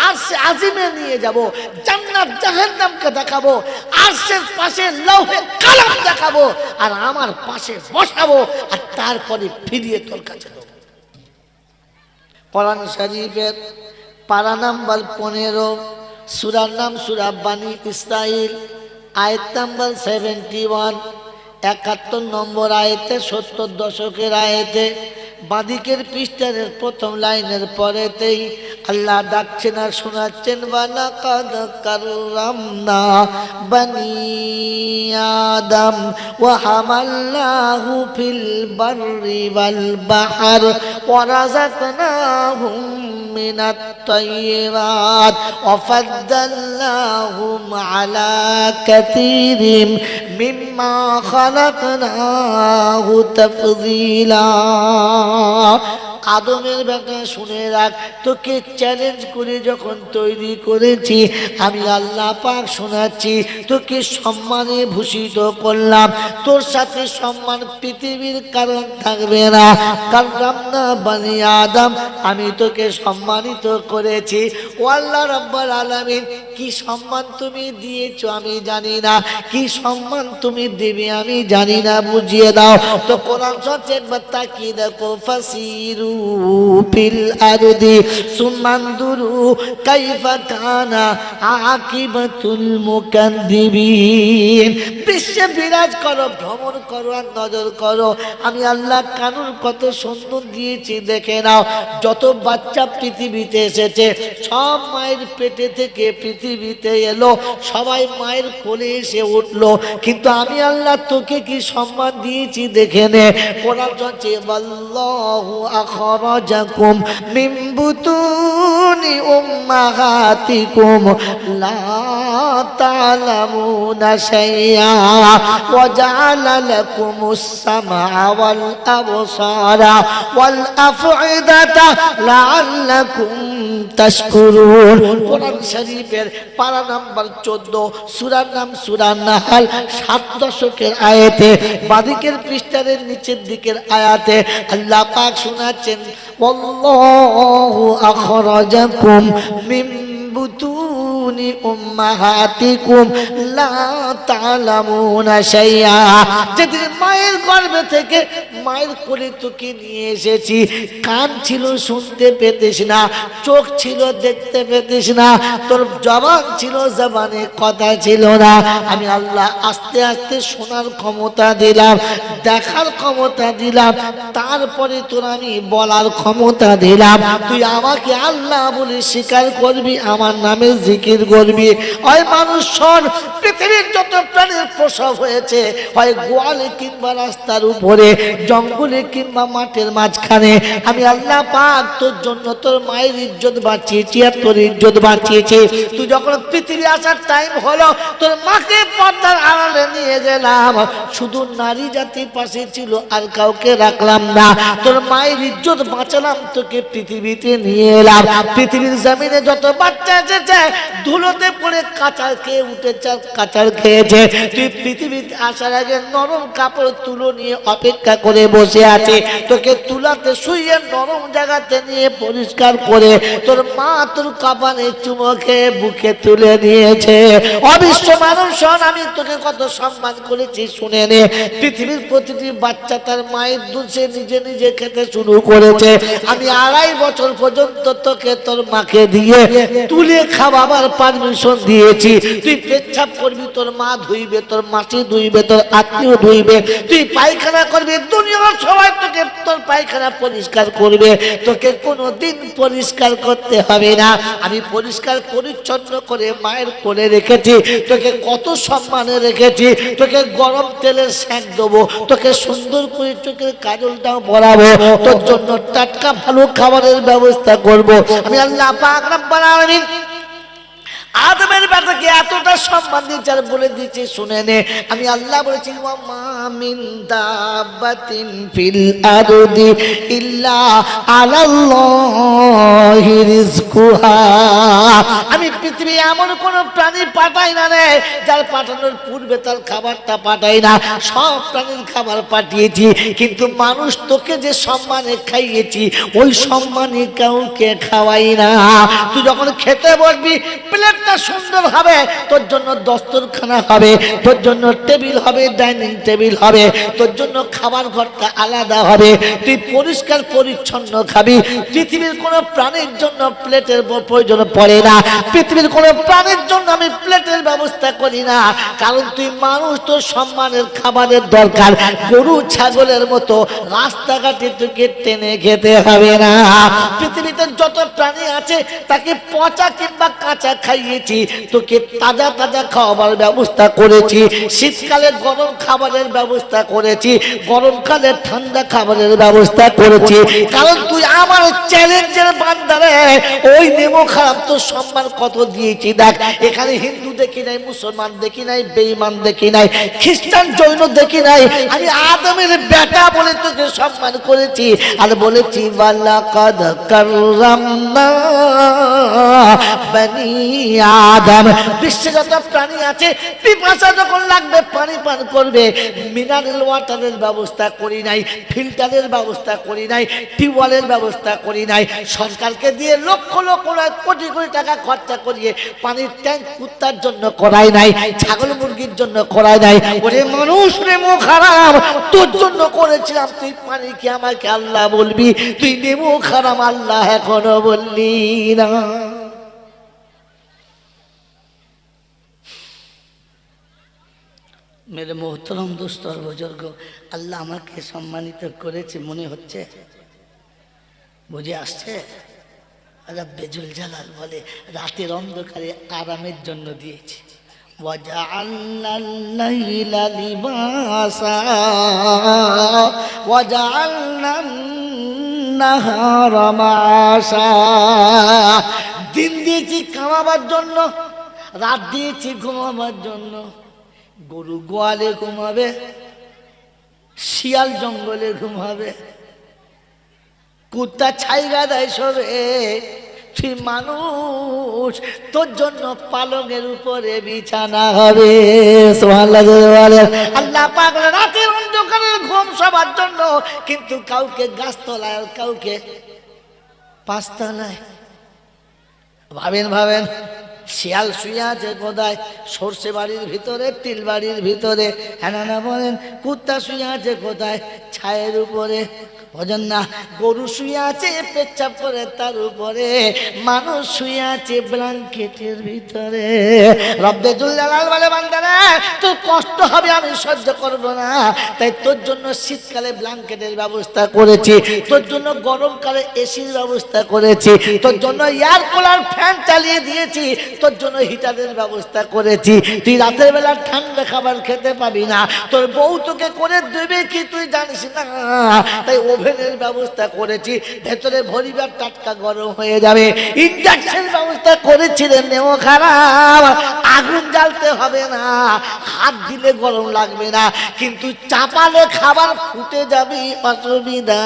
আরশে আজিমে নিয়ে যাব, জান্নাত জাহান্নামকে দেখাবো, আরশের পাশে লৌহে কালাম দেখাবো, আর আমার পাশে বসাবো, আর তারপরে ফিরিয়ে তোর কাছে দেবো। কোরআন শরীফের পারা নাম্বার 15, সূরার নাম সূরা বানী ইসরাইল, আয়াত নাম্বার 71, 71 নম্বর আয়াতে, 70 দশকের আয়াতে বাদিকের পৃষ্ঠার প্রথম লাইনের পরেতেই আল্লাহ ডাকছেন আর শোনাচ্ছেন, ওয়ালাকাদ কাররামনা বানি আদম ওয়া হামালনাহু ফিল বাররি ওয়াল বাহর ওয়া রাযাকনাহুম মিনাত তাইয়্যিবাত ওয়া ফাদ্দালনাহুম আলা কাসীরিম মিম্মা খালাকনাহু তাফযীলা। আদমের বেটা শুনে রাখ, তোকে চ্যালেঞ্জ করে যখন তৈরি করেছি আমি আল্লাহ পাক শোনাচ্ছি, তোকে সম্মানে ভূষিত করলাম। তোর সাথে সম্মান পৃথিবীর কারণ থাকবে না। কাররামনা বানি আদম, আমি তোকে সম্মানিত করেছি। ও আল্লাহ রাব্বুল আলামিন, কি সম্মান তুমি দিয়েছো আমি জানি না, কি সম্মান তুমি দেবে আমি জানি না, বুঝিয়ে দাও। তো কোরআন শরীফ একবার তাকিয়ে দেখো, ফাসিরু ফিল আরদি সুমানদুরু কাইফা কানা আকিবাতুল মুকাদ্দিবিন। বিশ্বে বিরাজ করো, ভ্রমণ করো আর নজর করো, আমি আল্লাহ কানুন কত সুন্দর দিয়েছি দেখে নাও। যত বাচ্চা পৃথিবীতে এসেছে সব মায়ের পেটে থেকে পৃথিবীতে এলো, সবাই মায়ের কোলে এসে উঠলো, কিন্তু আমি আল্লাহ তোকে কি সম্মান দিয়েছি দেখে নে। কোরআন বলছে, ওয়াল্লাহু আখরাজাকুম মিন বুতুনি উম্মাহাতিকুম লা তা'লামুনা শাইআ ওয়া জা'আলা লাকুমুস সামআ ওয়াল আবসারা ওয়াল আফইদাতা লাআল্লাকুম তাশকুরুন। কোরআন শরীফের পারা নাম্বার 14, সূরার নাম সূরা নাহল, 7 দশকের আয়াতে বাদিকের পৃষ্ঠার নিচের দিকের আয়াতে আল্লাহ পাক শোনাচ্ছেন, ওয়াল্লাহু আখরাজাকুম মিন বুতুনি উম্মাহাতিকুম লা তা'লামুনা শাইআ। যেদিন মায়ের গর্ভে থেকে মায়ের কোলে তোকে নিয়ে এসেছি, কান ছিল শুনতে পেতিস না, চোখ ছিল দেখতে পেতিস না, তোর জবান ছিল জবানে কথা ছিল না, আমি আল্লাহ আস্তে আস্তে শোনার ক্ষমতা দিলাম, দেখার ক্ষমতা দিলাম, তারপরে তোর আমি বলার ক্ষমতা দিলাম। তুই আমাকে আল্লাহ বলে স্বীকার করবি, আমার নামে জিকির করবি। ওই মানুষ শোন, পৃথিবীর যত প্রাণীর প্রসব হয়েছে হয় গোয়ালে কিংবা রাস্তার উপরে, জঙ্গলে কিংবা মাঠের মাঝখানে, আমি আল্লাহ পাক তোর জন্য তোর মায়ের ইজ্জত বাঁচিয়েছি আর তোর ইজ্জত বাঁচিয়েছি। তুই যখন পৃথিবী আসার টাইম হলো, তোর মাকে পর্দার আড়ালে নিয়ে গেলাম, শুধু নারী জাতির পাশে ছিল আর কাউকে রাখলাম না। তোর মায়ের ইজ্জত বাঁচালাম, তোকে পৃথিবীতে নিয়ে এলাম। পৃথিবীর জমিনে যত বাচ্চা এসেছে ধুলোতে পড়ে কাঁচার খেয়ে উঠেছে, কাঁচার খেয়েছে। তুই পৃথিবীতে আসার আগে নরম কাপড় তুলো নিয়ে অপেক্ষা করে বসে আছে, তোকে তুলাতে শুইয়ে নরম জায়গাতে নিয়ে পরিষ্কার করে তোর মা তোর কপালে চুমো খেয়ে বুকে তুলে নিয়েছে। অবিশ্ব মানুষ শোন, আমি তোকে কত সম্মান করেছি শুনে নে। পৃথিবীর প্রতিটি বাচ্চা তার মায়ের দুধ সে নিজে নিজে খেতে শুরু করেছে। আমি 2.5 বছর পর্যন্ত তোকে তোর মাকে দিয়ে তুলে খাওয়াবার পারমিশন দিয়েছি। তুই পেচ্ছাপ করবি, তোর মা ধুইবে, তোর মাসি ধুইবে, তোর আত্মীয় ধুইবে। তুই পায়খানা করবি, দুনিয়ার সবাই তোকে তোর পায়খানা পরিষ্কার করবে, তোকে কোনোদিন পরিষ্কার করতে হবে না। আমি পরিষ্কার পরিচ্ছন্ন করে মায়ের কোলে রেখেছি, তোকে কত সম্মানে রেখেছি। তোকে গরম তেলের সেঁক দেবো, তোকে সুন্দর করে চোখের কাজলটাও পরাবো, তোর জন্য টাটকা ভালো খাবারের ব্যবস্থা করব। আমি আল্লাহ পাক রব্বুল আলামিন আদমের বেটাকে এতটা সম্মান দিয়েছে আর বলে দিয়েছে শুনে নে। আমি আল্লাহ বলেছি, ওয়া মা মিন দাব্বাতিন ফিল আরদি ইল্লা আলাল্লাহি রিজকুহা। আমি পৃথিবী এমন কোন প্রাণী পাঠাই না রে যার পাঠানোর পূর্বে তার খাবারটা পাঠাই না। সব প্রাণীর খাবার পাঠিয়েছি, কিন্তু মানুষ তোকে যে সম্মানে খাইয়েছি ওই সম্মানে কাউকে খাওয়াই না। তুই যখন খেতে বসবি প্লেট সুন্দর হবে, তোর জন্য দস্তরখানা হবে, তোর জন্য টেবিল হবে, ডাইনিং টেবিল টেবিল হবে, তোর জন্য খাবার ঘরটা আলাদা হবে, তুই পরিষ্কার পরিচ্ছন্ন খাবি। পৃথিবীর কোনো প্রাণীর জন্য প্লেটের প্রয়োজন পড়ে না, পৃথিবীর কোনো প্রাণীর জন্য আমি প্লেটের ব্যবস্থা করি না, কারণ তুই মানুষ, তোর সম্মানের খাবারের দরকার। গরু ছাগলের মতো রাস্তাঘাটে তোকে টেনে খেতে হবে না। পৃথিবীতে যত প্রাণী আছে তাকে পচা কিংবা কাঁচা খাইয়েছি, তোকে তাজা তাজা খাওয়াবার ব্যবস্থা করেছি। শীতকালে গরম খাবারের ব্যবস্থা করেছি, গরমকালে ঠান্ডা খাবারের ব্যবস্থা করেছি, কারণ তুই আমার চ্যালেঞ্জের বান্দারে। ওই নেমো খারাপ তোর সম্মান কত দিয়েছি দেখ। এখানে হিন্দু দেখি নাই, মুসলমান দেখি নাই, বেঈমান দেখি নাই, খ্রিস্টান জৈন দেখি নাই, আমি আদমের বেটা বলে তোকে সম্মান করেছি। আর বলেছি ওয়ালাকাদ কাররামনা বনি আদম। বিশ্বে যত প্রাণী আছে পিপাসা যখন লাগবে পানি পান করবে, মিনারেল ওয়াটারের ব্যবস্থা করি নাই, ফিল্টারের ব্যবস্থা করি নাই, টিউবওয়েলের ব্যবস্থা করি নাই। সরকারকে দিয়ে লক্ষ লক্ষ কোটি কোটি টাকা খরচা করিয়ে পানির ট্যাঙ্ক কুত্তার জন্য করাই নাই, ছাগল মুরগির জন্য করাই নাই। ওরে মানুষ রে মুখ খারাপ, তোর জন্য করেছিলাম, তুই পানি কি আমাকে আল্লাহ বলবি? তুই নেমো খারাপ আল্লাহ এখনো বললি না। মেরে মোহতরম দুস্তর বুজুর্গ, আল্লাহ আমাকে সম্মানিত করেছে মনে হচ্ছে, বুঝে আসছে? রব্বে জুল জালাল বলে রাতের অন্ধকারে আরামের জন্য দিয়েছি। ওয়াজআলনাল লাইলা লিবাসা ওয়াজআলনান নাহারা মাআশা। দিন দিয়েছি কামাবার জন্য, রাত দিয়েছি ঘুমাবার জন্য। গরু গোয়ালে ঘুমাবে, শিয়াল জঙ্গলে ঘুমাবে, কুত্তা ছাই গাদায় শোবে, তুই মানুষ, তোর জন্য পালঙের উপরে বিছানা হবে। আল্লাহ পাক রাতের অন্ধকারের ঘুম সবার জন্য, কিন্তু কাউকে গাছতলায় আর কাউকে পাঁচতলায়। ভাবেন ভাবেন, শিয়াল শুয়ে আছে কোথায়? সর্ষে বাড়ির ভিতরে, তিল বাড়ির ভিতরে। হ্যাঁ না বলেন? কুত্তা শুয়ে আছে কোথায়? ছায়ের উপরে। বোঝেন না? গরু শুয়ে আছে পেচ্ছাপ করে তার উপরে, মানুষ শুয়ে আছে ব্ল্যাঙ্কেটের ভিতরে। রব্বে জুল জালাল বলে বান্দারা তোর কষ্ট হবে, আমি সহ্য করব না, তাই তোর জন্য শীতকালে ব্ল্যাঙ্কেটের ব্যবস্থা করেছি, তোর জন্য গরমকালে এসির ব্যবস্থা করেছি, তোর জন্য এয়ার কুলার ফ্যান চালিয়ে দিয়েছি, তোর জন্য হিটারের ব্যবস্থা করেছি। তুই রাতের বেলা ঠান্ডা খাবার খেতে পাবি না, তোর বউ তোকে করে দেবে কি তুই জানিস না, তাই ওভেনের ব্যবস্থা করেছি, ভেতরে ভরিবার টাটকা গরম হয়ে যাবে। ইন্ডাকশন ব্যবস্থা করেছিলেন, নেও খারাপ, আগুন জ্বালতে হবে না, হাত দিলে গরম লাগবে না, কিন্তু চাপালে খাবার ফুটে যাবে, অসুবিধা।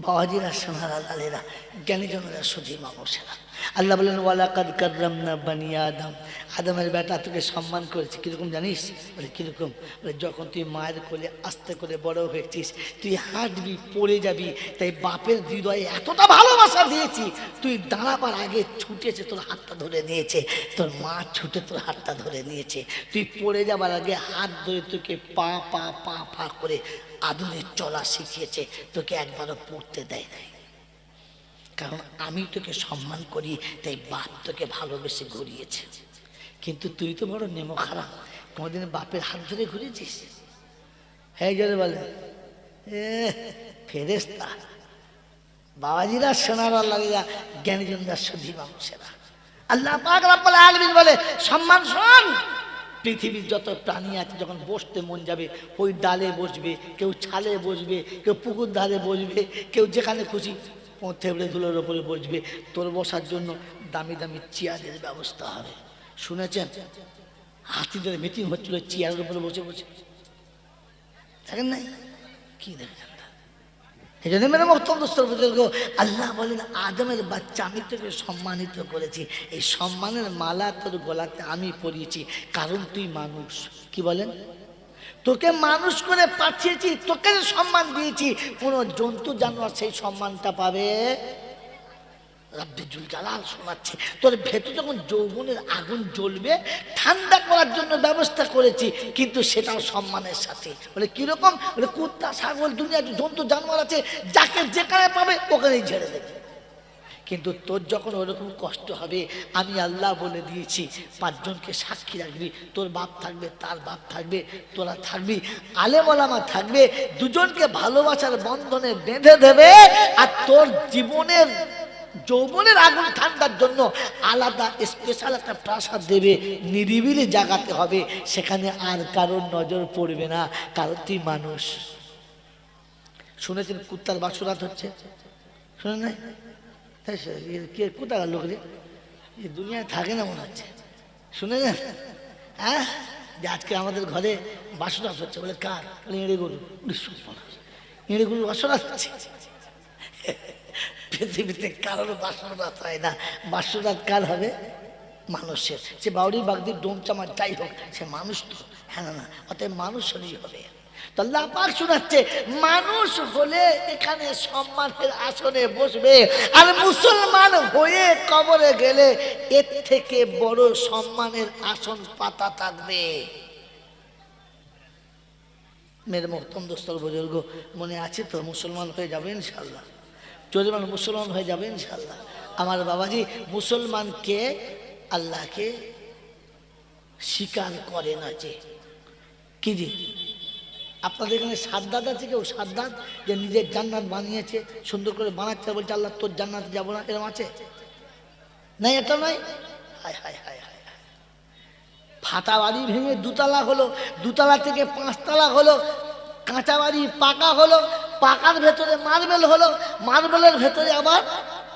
বাবাজিরা, সোনারা, লালেরা, জ্ঞানীজনেরা, সুধী মানুষেরা, আল্লাহ বলেন ওয়ালাকাদ কাররামনা বনি আদম। আদমের বেটা তোকে সম্মান করেছে, কিরকম জানিস? বলে কিরকম? বলে যখন তুই মায়ের কোলে আস্তে করে বড় হয়েছিস, তুই হাঁটবি, পড়ে যাবি, তাই বাপের হৃদয়ে এতটা ভালোবাসা দিয়েছি, তুই দাঁড়াবার আগে ছুটেছে, তোর হাতটা ধরে নিয়েছে, তোর মা ছুটে তোর হাতটা ধরে নিয়েছে, তুই পড়ে যাবার আগে হাত ধরে তোকে পা পা পা পা করে আদরে চলা শিখিয়েছে, তোকে একবারও পড়তে দেয় নাই। কারণ আমি তোকে সম্মান করি, তাই বাপ তোকে ভালোবেসে ঘুরিয়েছে। কিন্তু তুই তো বড় নেমো খারাপ, কোনোদিন বাপের হাত ধরে ঘুরেছিস? হ্যাঁ জোরে বলে ফেরেশতা। বাবাজিরা, সোনার আল্লাহরা, জ্ঞানীজনরা, সুধী মানুষেরা, আল্লাহ পাক রব্বুল আলামিন বলে সম্মান শোন। পৃথিবীর যত প্রাণী আছে যখন বসতে মন যাবে ওই ডালে বসবে, কেউ ছালে বসবে, কেউ পুকুর ধারে বসবে, কেউ যেখানে খুশি টেবিলে ধুলোর ওপরে বসবে। তোর বসার জন্য দামি দামি চেয়ারের ব্যবস্থা হবে। শুনেছেন হাতিদের মিটিং হচ্ছিল চেয়ারের উপরে বসে বসে, দেখেন নাই? কি দেখেন? এই জন্য মেরে বুজুর্গ, আল্লাহ বলেন আদমের বাচ্চা আমি তোকে সম্মানিত করেছি, এই সম্মানের মালা তোর গলাতে আমি পরিয়েছি, কারণ তুই মানুষ। কি বলেন? তোকে মানুষ করে পাঠিয়েছি, তোকে সম্মান দিয়েছি। কোন জন্তু জানোয়ার সেই সম্মানটা পাবে? রব্বে জুল জালাল শোনাচ্ছে, তোর ভেতর যখন যৌবনের আগুন জ্বলবে ঠান্ডা করার জন্য ব্যবস্থা করেছি, কিন্তু সেটাও সম্মানের সাথে। বলে কিরকম? বলে কুত্তা, ছাগল, দুনিয়া জন্তু জানোয়ার আছে, যাকে যেখানে পাবে ওখানেই ঝেড়ে দেবে। কিন্তু তোর যখন ওরকম কষ্ট হবে, আমি আল্লাহ বলে দিয়েছি 5 জনকে সাক্ষী রাখবি, তোর বাপ থাকবে, তার বাপ থাকবে, তোরা থাকবি, আলেম ওলামা থাকবে, দুজনকে ভালোবাসার বন্ধনে বেঁধে দেবে। আর তোর জীবনের যৌবনের আগুন ঠান্ডার জন্য আলাদা স্পেশাল একটা প্রাসাদ দেবে, নিরিবিলি জাগাতে হবে, সেখানে আর কারোর নজর পড়বে না, কারণ তুই মানুষ। শুনেছেন কুত্তার বাসুরাত হচ্ছে? শুনে নাই? কে কোথাকার লোক রে? দুনিয়ায় থাকে না মনে হচ্ছে। শুনে না? হ্যাঁ, যে আজকে আমাদের ঘরে বাসুরাত হচ্ছে। বলে কার? এঁড়ে গরু। এঁড়ে গরু বাসুরাত হচ্ছে? পৃথিবীতে কারোর বাসুরাত হয় না। বাসুরাত কার হবে? মানুষের। সে বাউরি বাগদির ডোমচামা যাই হোক, সে মানুষ তো। হ্যাঁ না, অতএব মানুষ হলেই হবে। আল্লাহ পাক শোনাচ্ছে, মানুষ হলে এখানে সম্মানের আসনে বসবে, আর মুসলমান হয়ে কবরে গেলে এর থেকে বড় সম্মানের আসন পাতা থাকবে। মেরে মোহতরম দোস্তর বুজুর্গ, মনে আছে তো? মুসলমান হয়ে যাবে ইনশাআল্লাহ। চরিমান মুসলমান হয়ে যাবে ইনশাআল্লাহ। আমার বাবাজি মুসলমানকে আল্লাহকে স্বীকার করে না। যে কি জি আপনাদের এখানে সাদ্দাত আছে কেউ? সাদ্দাত যে নিজের জান্নাত বানিয়েছে, সুন্দর করে বানাচ্ছে, বলছে আল্লাহ তোর জান্নাতে যাবো না, এরকম আছে? নাই, এটা নয়। হায় হায় হায় হায়, ফাটা বাড়ি ভেঙে 2 তলা হলো, 2 তলা থেকে 5 তলা হলো, কাঁচা বাড়ি পাকা হলো, পাকার ভেতরে মার্বেল হলো, মার্বেলের ভেতরে আবার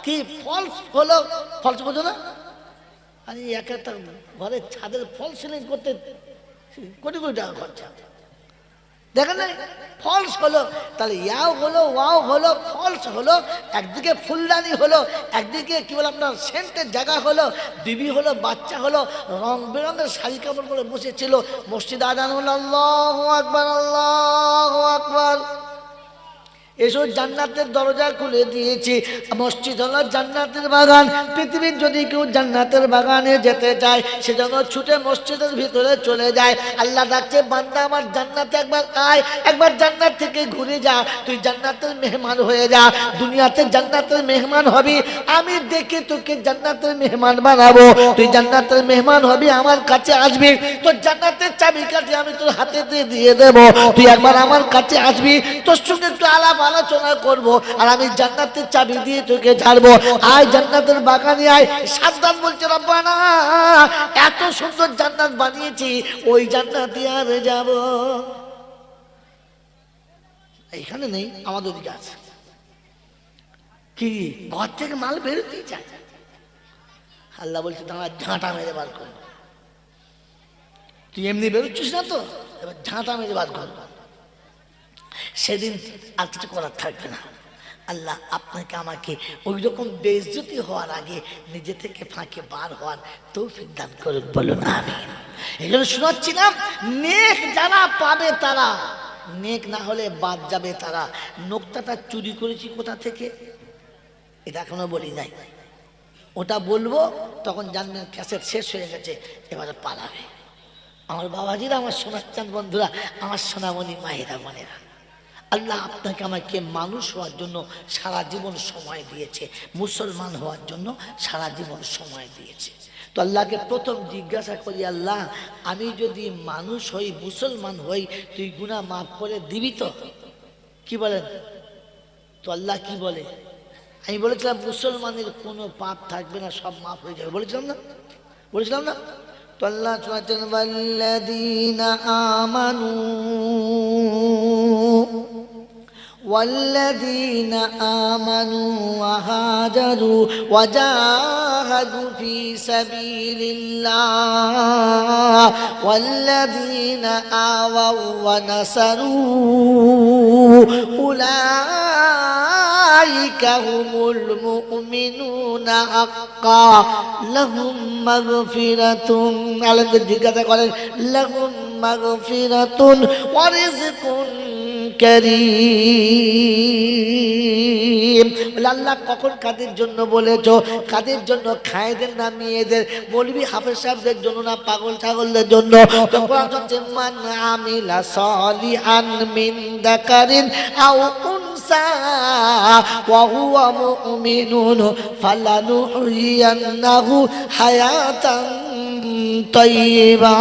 কি ফলস হলো। ফলস বোঝো না? আরে এক একটা ঘরের ছাদের ফল সিলিং করতে কোটি কোটি টাকা খরচা। দেখেন না, ফলস হলো। তাহলে ইয়াও হলো, ওয়াও হলো, ফলস হলো, একদিকে ফুলদানি হলো, একদিকে কি বলে আপনার সেন্টের জায়গা হলো, বিবি হলো, বাচ্চা হলো, রং বেরঙের শাড়ি কাপড় পরে বসেছিল। মসজিদ আজান হলো, আল্লাহু আকবার, আল্লাহু আকবার। এসো জান্নাতের দরজা খুলে দিয়েছি। মসজিদ হলো জান্নাতের বাগান। পৃথিবীর যদি কেউ জান্নাতের বাগানে যেতে চায়, সে যেন ছুটে মসজিদের ভিতরে চলে যায়। আল্লাহ ডাকছে, বান্দা আমার জান্নাতে একবার আয়, একবার জান্নাত থেকে ঘুরে যা, তুই জান্নাতের মেহমান হয়ে যা। দুনিয়াতে জান্নাতের মেহমান হবি, আমি দেখে তোকে জান্নাতের মেহমান বানাবো। তুই জান্নাতের মেহমান হবি, আমার কাছে আসবি, তোর জান্নাতের চাবিকাঠি আমি তোর হাতে দিয়ে দেবো। তুই একবার আমার কাছে আসবি, তোর সঙ্গে একটু আলাপ আলোচনা করব, আর আমি জান্নাতের চাবি দিয়ে তোকে ছাড়বো। আয় জান্নাতের বাগানে আয়। সাদ্দাত বলছে, রব্বানা এত সুন্দর জান্নাত বানিয়েছি, ওই জান্নাতে আর যাব? এইখানে নেই, আমাদের ওদিকে আছে। কি ঘর থেকে মাল বেরোতেই চায়। আল্লাহ বলছে, দাঁড়া, ঝাঁটা মেরে বার কর। তুই এমনি বেরোচ্ছিস না তো, এবার ঝাঁটা মেরে বার কর। সেদিন আর কিছু করার থাকবে না। আল্লাহ আপনাকে আমাকে ওই রকম বেইজ্জতি হওয়ার আগে নিজে থেকে ফাঁকে বার হওয়ার তৌফিক দান করুন, বলুন আমিন। এগুলো শোনাচ্ছিলাম, নেক যারা পাবে তারা, নেক না হলে বাদ যাবে তারা। নোকতাটা চুরি করেছি কোথা থেকে, এটা এখনো বলি নাই। ওটা বলবো তখন জানবেন ক্যাসেট শেষ হয়ে গেছে, এবারে পালাবে। আমার বাবাজিরা, আমার শোনাচ্ছেন বন্ধুরা, আমার সোনামণি মায়েরা, বোনেরা, আল্লাহ আপনাকে আমাকে মানুষ হওয়ার জন্য সারা জীবন সময় দিয়েছে, মুসলমান হওয়ার জন্য সারা জীবন সময় দিয়েছে। তো আল্লাহকে প্রথম জিজ্ঞাসা করি, আল্লাহ আমি যদি মানুষ হই, মুসলমান হই, তুই গুনাহ মাফ করে দিবি তো? কি বলেন? তো আল্লাহ কি বলে? আমি বলেছিলাম মুসলমানের কোনো পাপ থাকবে না, সব মাফ হয়ে যাবে, বলেছিলাম না? বলেছিলাম না? তো আল্লাহ শোনাচ্ছেন, ওয়াল্লাযীনা আমানু والذين آمنوا وهاجروا وجاهدوا في سبيل الله والذين آووا ونصروا أولئك هم المؤمنون حقا لهم مغفرة لهم مغفرة ورزق كريم। রহিম। আল্লাহ কখন কাদের জন্য বলেছো? কাদের জন্য? খায়েদের না মেয়েদের, মৌলভী হাফেজ সাহেবদের জন্য না পাগল ছাগলদের জন্য? তো কোরআন হচ্ছে মান আমিলা সালিহান মিন যাকারিন আও উনসা ওয়া হুয়া মুমিনুন ফালানুহইয়ান্নাহু হায়াতান طيبا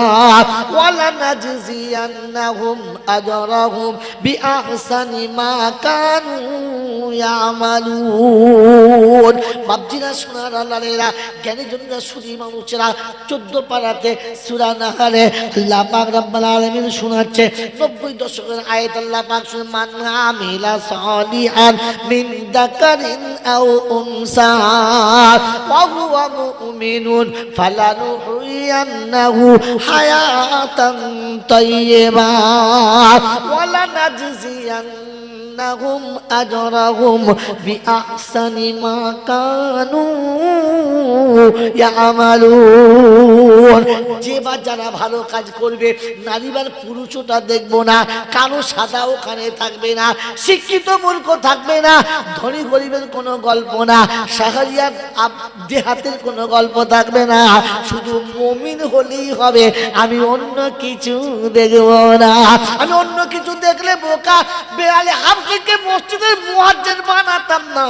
ولنجزينهم أجرهم بأحسن ما كانوا يعملون বাপজিরা সোনার আল্লাহরা জ্ঞানী জনরা সুদী মানুষেরা 14 পারাতে সূরা নাহলে আল্লাহ পাক রব্বুল আলামিন শোনাচ্ছে 90 দশকের আয়াত। আল্লাহ পাক শুনে মান আমিলা সালিহান মিন যাকারিন আও উনসা ওয়া হুয়া মুমিনুন ফালানুহইয়ান্নাহু হায়াতান তাইয়্যিবা ওয়া লানাজজিয়ান্নাহুম আজরাহুম বিআহসানি মা কানু ইয়ামালুন। যে বা যারা ভালো কাজ করবে, নারী বা পুরুষটা দেখবো না, কারো সাদা ওখানে থাকবে না, শিক্ষিত মূর্খ থাকবে না, ধনী গরিবের কোনো গল্প না, শাহরিয়ার দেহাতের কোনো গল্প থাকবে না, শুধু মুমিন হলেই হবে। আমি অন্য কিছু দেখব না। আমি অন্য কিছু দেখলে বোকা বেড়ালে হাফসিকে মসজিদের মুয়াজ্জিন বানাতাম না,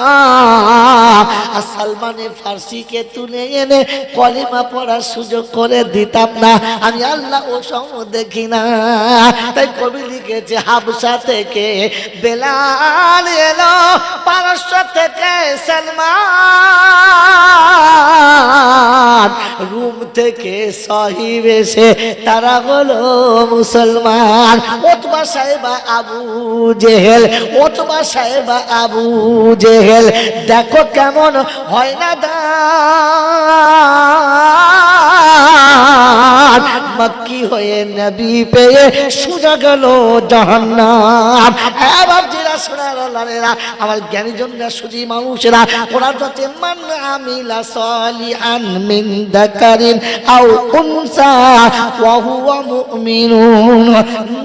আর সালমানে ফার্সিকে তুলে এনে কলিমা পড়ার সুযোগ করে দিতাম না। আমি আল্লাহ ও সম দেখি না। তাই কবি লিখেছে হাবসা থেকে বেলাল এলো, পারস্য থেকে সালমান, রুম থেকে সাহিব এসে তারা হলো মুসলমান। ওতবা সাহেবা আবু জেহেল, ওতবা সাহেবা আবু জেহেল, দেখো কেমন হয় না দান, মক্কি হয়ে নবী পেয়ে সোজা গেল জাহান্নাম। হ্যাঁ বাপজিরা সোনার আল্লাহরা, আমার জ্ঞানীজনরা সুধী মানুষেরা, কোরআন হচ্ছে মান আমিলা সালিহান মিন যাকারিন আও উনসা ওয়া হুয়া মুমিনুন।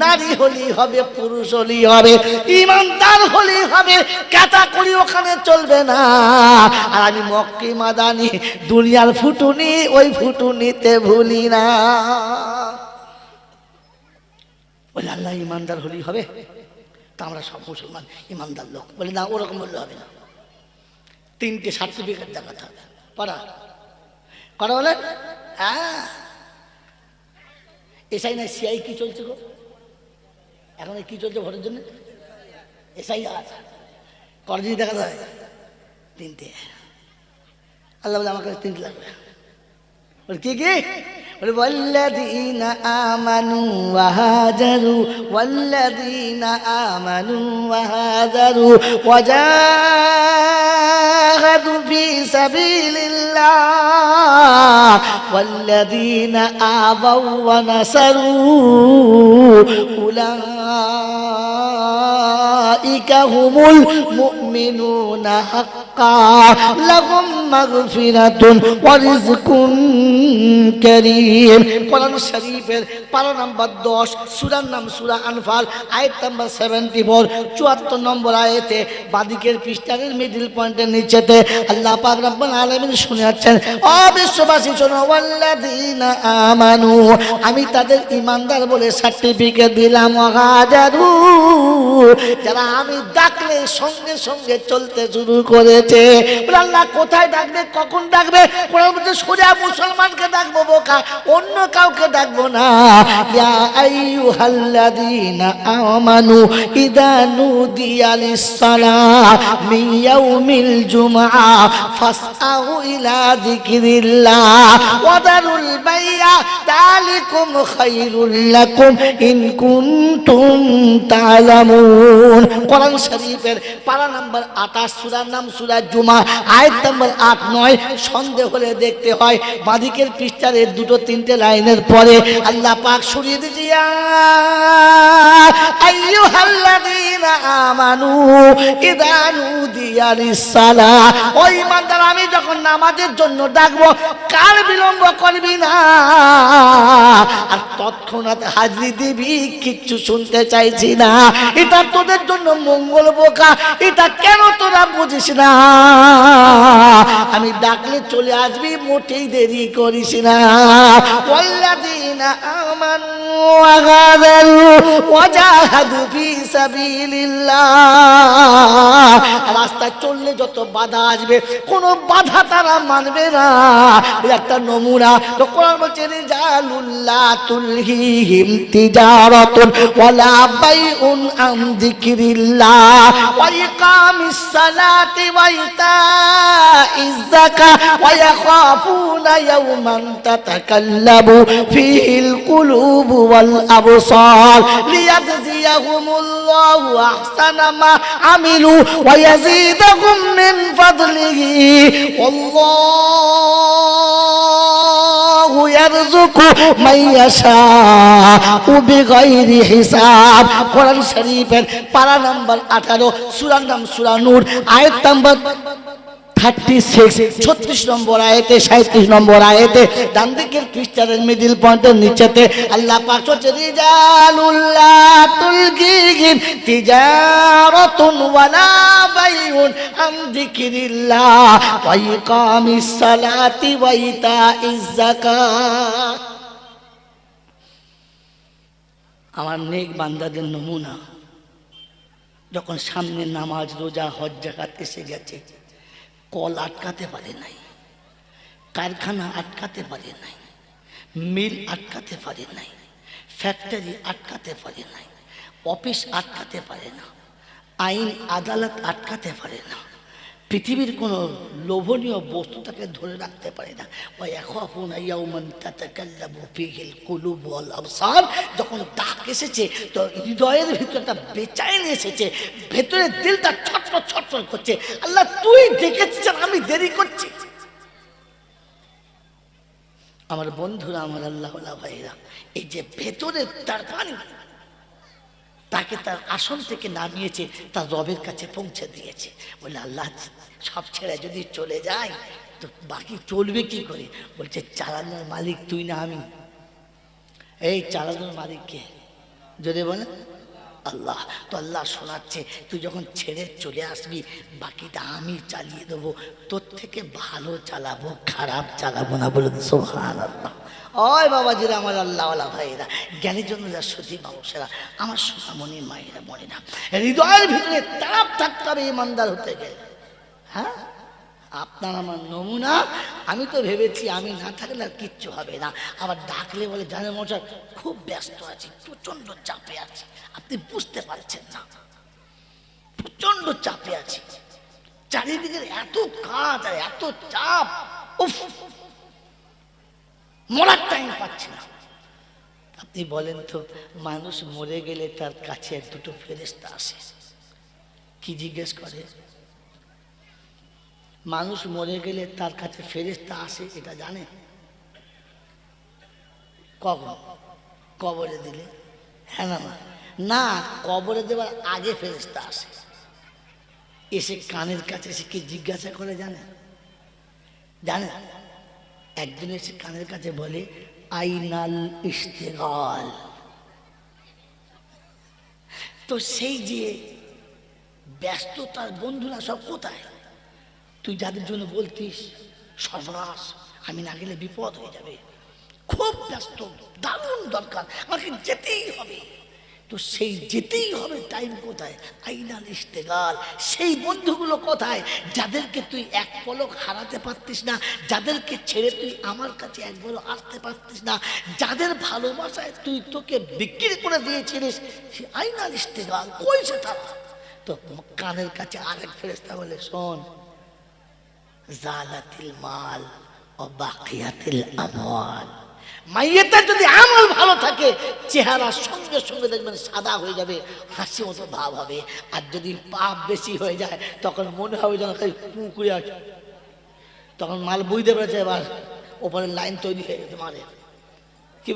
নারী হলেই হবে, পুরুষ হলেই হবে, ইমানদার হলেই হবে, ক্যাটাগরি ওখানে চলবে না। আর আমি মক্কি মাদানি দুনিয়ার ফুটুনি, ওই ফুটুনিতে ভুলি না। বলে আল্লাহ ইমানদার হলেই হবে, তা আমরা সব মুসলমান ইমানদার লোক। বলে না, ওরকম বললে হবে না, 3টে সার্টিফিকেট দেখাতে হবে। পড়া করা বলে হ্যাঁ, এসআই না সিআই কি চলছে গো এখন? কি চলছে ভোটের জন্য? এসআই আছে, করা যদি দেখা যায় 3টে। আল্লাহ বলে আমার কাছে 3টে লাগবে। বলে কি কি? বলে ওয়াল্লাযীনা আমানু ওয়া হাজারু, ওয়াল্লাযীনা আমানু ওয়া হাজারু ওয়া জাহাদু ফি সাবিলিল্লাহ ওয়াল্লাযীনা আবাউ ওয়া নাসারু উলাইকা হুমুল মুমিনুনা হাক্কান লাহুম মাগফিরাতুন ওয়া রিজকুন কারীম। কোরআন শরীফের পারা নাম্বার 10, সূরার নাম সূরা আনফাল, আয়াত নাম্বার 74, 74 নম্বর আয়াতে বাদিকের পৃষ্ঠার মিডল পয়েন্টের নিচেতে আল্লাহ পাক রব্বুল আলামিন শুনাচ্ছেন, ও বিশ্ববাসী শোনো, ওয়াল্লাযীনা আমানু, আমি তাদের ইমানদার বলে সার্টিফিকেট দিলাম, হাজারু, যারা আমি ডাকলে সঙ্গে সঙ্গে চলতে শুরু করেছে। আল্লাহ কোথায় ডাকবে, কখন ডাকবে? কোরআন বলছে সোজা মুসলমানকে ডাকবো বোকা, অন্য কাউকে ডাকবো না। ইয়া আইয়ুহাল্লাযীনা আমানু ইযা নুদিয়া লিস-সালাহ মিন ইয়াউমিল জুমআ ফাসআউ ইলা যিকরিল্লাহ ওয়া দারুল বাই'a যালিকুম খায়রুল লাকুম ইন কুনতুম তা'লামুন। কোরআন শরীফের পারা নাম্বার 28, সূরার নাম সূরা জুমা, আয়াত নাম্বার 8, 9। সন্দেহ হলে দেখতে হয় বাদিকের পৃষ্ঠার 2-3টে লাইনের পরে আল্লাহ পাক শুনিয়ে দিয়েছে, ইয়া আইয়ুহাল্লাযীনা আমানু ইযা নুদিয়া লিস-সালাহ, ও ঈমানদার আমি যখন নামাজের জন্য ডাকবো কার বিলম্ব করবি না, আর তৎক্ষণাৎ হাজিরি দিবি, কিচ্ছু শুনতে চাইছি না। এটা তোদের জন্য মঙ্গল বোকা, এটা কেন তোরা বুঝিস না? আমি ডাকলে চলে আসবি, মোটেই দেরি করিস না। ওয়াল্লাযীনা আমানু ওয়া হাজারু ওয়া জাহাদু ফী সাবিলিল্লাহ, রাস্তায় চললে যত বাধা আসবে কোনো বাধা তারা মানবে না। একটা নমুনা তো কোরআন বলছে, রিজালুল্লাহ তুলহিহিম তিজারাতুন ওয়ালা বাইউন আন যিকরিল্লাহ ওয়া ইকামিস সালাতি ওয়া ইতাইজ যাকাত ওয়া ইয়াখাফুনা ইয়াওমান তাতাকাল্লাবু ফীহিল কুলুবু ওয়াল আবসার লিয়াজজিয়াহুমুল্লাহু আহসানা মা আমিলু ওয়া ইয়াজিদাহুম মিন ফাদলিহি আল্লাহু ইয়ারযুকু মান ইয়াশাউ বিগাইরি হিসাব। কোরআন শরীফের পারা নাম্বার 18, সূরার নাম সূরা নূর, আয়াত নাম্বার 36, 36 নম্বর আয়াতে, 37 নম্বর আয়াতে, ডান দিকের পৃষ্ঠার মিডল পয়েন্টের নিচেতে আল্লাহ পাক বলেন, রিজালুল্লাহ তুলহিহিম তিজারাতুন ওয়ালা বাইউন আন যিকরিল্লাহ ওয়া ইকামিস সালাতি ওয়া ইতাইজ যাকাত। আমার নেক বান্দাদের নমুনা, যখন সামনে নামাজ, রোজা, হজ, যাকাত এসে গেছে, কল আটকাতে পারে নাই, কারখানা আটকাতে পারে নাই, মিল আটকাতে পারে নাই, ফ্যাক্টরি আটকাতে পারে নাই, অফিস আটকাতে পারে না, আইন আদালত আটকাতে পারে না, পৃথিবীর কোনো লোভনীয় বস্তু তাকে ধরে রাখতে পারে না। যখন ডাক এসেছে তো হৃদয়ের ভিতরে একটা বেচাইনি এসেছে, ভেতরে দিলটা ছটফট ছটফট করছে, আল্লাহ তুই দেখেছিস আমি দেরি করছি। আমার বন্ধুরা, আমার আল্লাহ ভাইরা, এই যে ভেতরে তার পানি তাকে তার আসন থেকে নামিয়েছে, তার রবের কাছে পৌঁছে দিয়েছে। বলে আল্লাহ সব ছেড়ে যদি চলে যায় তো বাকি চলবে কি করে? বলছে চালানোর মালিক তুই না আমি। এই চালানোর মালিক কে? যদি বলে আল্লাহ। তো আল্লাহ শোনাচ্ছে, তুই যখন ছেড়ে চলে আসবি বাকিটা আমি চালিয়ে দেবো, তোর থেকে ভালো চালাবো, খারাপ চালাবো না। বলে সুবহানাল্লাহ। ওই বাবাজিরা, আমার আল্লাহওয়ালা ভাইরা, জ্ঞানীর জন্য যা সতী মানুষেরা, আমার সোনামণি মায়েরা, মনে না, হৃদয়ের ভিতরে তাপ থাকতে হবে ইমানদার হতে গেলে। হ্যাঁ, আপনার আমার নমুনা। আমি তো ভেবেছি আমি না থাকলে আর কিচ্ছু হবে না। আবার ডাকলে বলে জানেন মশাই খুব ব্যস্ত আছি, প্রচন্ড চাপে আছি, আপনি বুঝতে পারছেন না, প্রচন্ড চাপে আছি, চারিদিকে এত কাজ আর এত চাপ, উফ, মরার টাইম পাচ্ছি না। আপনি বলেন তো, মানুষ মরে গেলে তার কাছে দুটো ফেরেশতা আসে, কি জিজ্ঞেস করে? মানুষ মরে গেলে তার কাছে ফেরেশতা আসে, এটা জানে? কখন? কবরে দিলে। হ্যাঁ না? না, কবরে দেওয়ার আগে ফেরেশতা আসে, এসে কানের কাছে এসে কি জিজ্ঞাসা করে জানে? জানে? একদিন এসে কানের কাছে বলে আইনাল ইশতিগাল। তো সেই যে ব্যস্ততার বন্ধুরা সব কোথায়? তুই যাদের জন্য বলতিস সর্বনাশ, আমি না গেলে বিপদ হয়ে যাবে, খুব ব্যস্ত, দারুণ দরকার, আমাকে যেতেই হবে, তো সেই যেতেই হবে টাইম কোথায়? আইনাল ইশতেগাল। সেই বন্ধুগুলো কোথায় যাদেরকে তুই এক পলক হারাতে পারতিস না, যাদেরকে ছেড়ে তুই আমার কাছে এক পলক আসতে পারতিস না, যাদের ভালোবাসায় তুই তোকে বিক্রি করে দিয়েছিলিস, সে আইনাল ইশতেগাল কই সে তারা? তো কানের কাছে আরেক ফেরেশতা বলে, শোন, জালাতিল মাল ও বাকিয়াতিল আমওয়াল। মাইয়েতের যদি আমল ভালো থাকে চেহারা সঙ্গে সঙ্গে দেখবেন সাদা হয়ে যাবে, হাসি মতো ভাব হবে। আর যদি পাপ বেশি হয়ে যায় তখন মনে হবে যেন পুকুরে আছে, তখন মাল বুঝতে পেরেছে এবার ওপরে লাইন তৈরি হয়ে গেছে মারে। কি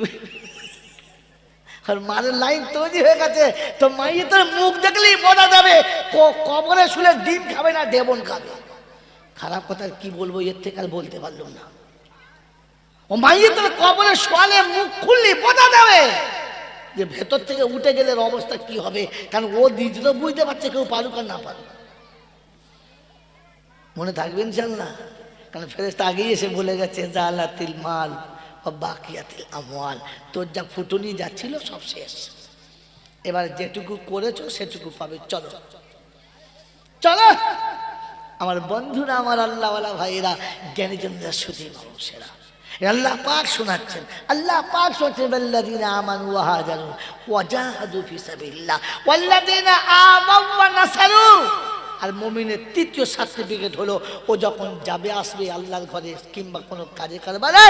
আর মারের লাইন তৈরি হয়ে গেছে, তো মাইয়েতের মুখ দেখলেই বোঝা যাবে কবরে শুলে ডিম খাবে না ডেবন খাবে। খারাপ কথা কি বলবো, এর থেকে আর বলতে পারলাম না। ও মাইয়েতের কবরে শোয়ালে মুখ খুললে বোঝা যাবে যে ভেতর থেকে উঠে গেলে অবস্থা কি হবে, কারণ ও নিজে তো বুঝতে পারছে, কেউ পারুক আর না পারুক। মনে থাকবেন ইনশাআল্লাহ, কারণ ফেরেশতা আগেই এসে বলে গেছে জালাতিল মাল ও বাকিয়াতিল আমওয়াল, তোর যা ফুটুনি যাচ্ছিল সব শেষ, এবার যেটুকু করেছো সেটুকু পাবে। চলো চলো আমার বন্ধুরা, আমার আল্লাহওয়ালা ভাইয়েরা, জ্ঞানীজনরা, সুধী মানুষেরা, আল্লাহ পাক শোনাচ্ছেন, আল্লাহ পাক শোনাচ্ছেন ওয়াল্লাযীনা আমানু ওয়া হাজারু ওয়া জাহাদু ফি সাবিলিল্লাহ ওয়াল্লাযীনা আমানু ওয়া নাসারু। আর মুমিনের তৃতীয় সার্টিফিকেট হলো ও যখন যাবে আসবে আল্লাহর ঘরে কিংবা কোনো কাজে কারবারে,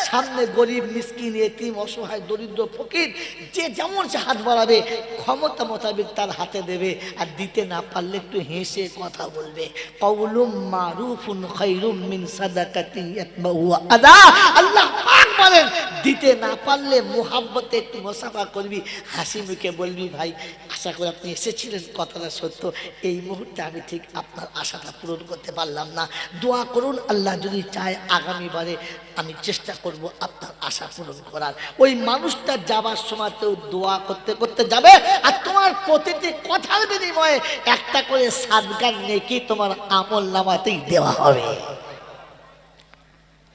সামনে গরিব মিসকিন এতিম অসহায় দরিদ্র ফকির যে যেমন সে হাত বাড়াবে ক্ষমতা মোতাবেক তার হাতে দেবে, আর দিতে না পারলে একটু হেসে কথা বলবে। কাউলুম মারুফুন খায়রুম মিন সাদাকাতিন ইয়াতবাহু আযা। আল্লাহ পাক বলেন দিতে না পারলে মুহাব্বতে একটু মুসাফা করবি, হাসি মুখে বলবি ভাই আশা করি আপনি এসেছিলেন, কথাটা সত্য, এই মুহূর্তে আমি ঠিক আপনার আশাটা পূরণ করতে পারলাম না, দোয়া করুন, আল্লাহ যদি চায় আগামীবারে আমি চেষ্টা করব আপনার আশা পূরণ করার। ওই মানুষটা যাবার সময়তেও দোয়া করতে করতে যাবে, আর তোমার প্রতিটি কথার বিনিময়ে একটা করে সাদগার নেকি তোমার আমল নামাতেই দেওয়া হবে।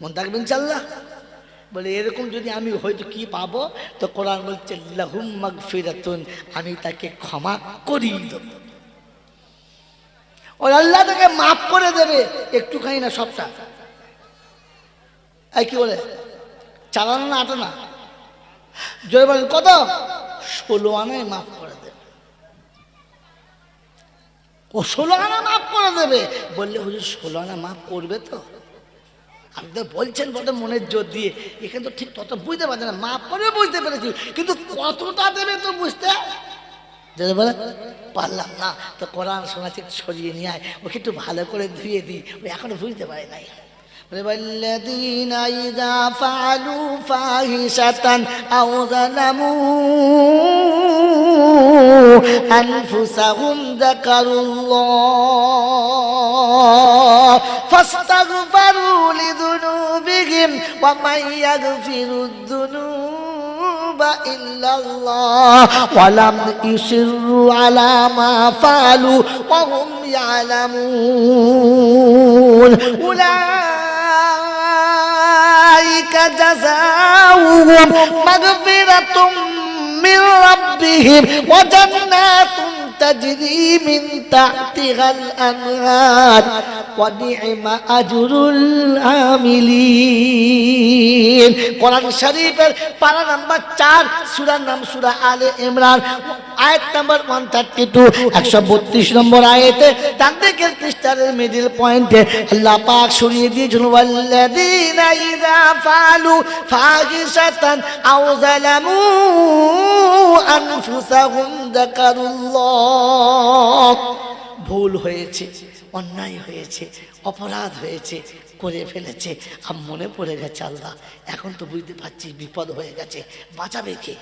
মন থাকবেন ইনশাআল্লাহ। বলে এরকম যদি আমি হয়তো কি পাবো, তো কোরআন বলছে লাহুম মাগফিরাতুন, আমি তাকে ক্ষমা করিয়ে দেব, ওর আল্লাহ তাকে মাফ করে দেবে, একটুখানি না সবটা। এই কি বলে চালানো না আটো না, জয় বলেন কত, 16 আনায় মাফ করে দেবে, ও 16 আনা মাফ করে দেবে। বললে হুজুর 16 আনা মাফ করবে তো? আপনি তো বলছেন বটে মনের জোর দিয়ে, এখানে তো ঠিক তত বুঝতে পারছে না, মাফ করে বুঝতে পেরেছি, কিন্তু কতটা দেবে তো বুঝতে বলে পারলাম না। তো কোরআন শোনাচ্ছে সরিয়ে নিয়ে আয়, ওকে একটু ভালো করে ধুয়ে দিই, ও এখনো বুঝতে পারে নাই। والذين إذا فعلوا فاحشة أو ظلموا أنفسهم ذكروا الله فاستغفروا لذنوبهم ومن يغفر الذنوب إلا الله ولم يصروا على ما فعلوا وهم يعلمون أولئك جزاؤهم مغفرة من ربهم وجنات تجري من تحتها الأنهار ونعم أجر العاملين। কোরআন শরীফের পারা নাম্বার 4, সূরার নাম সূরা আলে ইমরান, আয়াত নাম্বার 132, 132 নম্বর আয়াতে ডান দিকের পৃষ্ঠার মিডল পয়েন্টে আল্লাহ পাক শুনিয়ে দিয়েছেন ওয়াল্লাযীনা ইযা ফাআলু ফাহিশাতান আও যালামু আনফুসাহুম যাকারুল্লাহ। ভুল হয়েছে, অন্যায় হয়েছে, অপরাধ হয়েছে, করে ফেলেছে, আর মনে পড়ে গেছে আল্লাহ এখন তো বুঝতে পারছি বিপদ হয়ে গেছে, বাঁচাবে কে?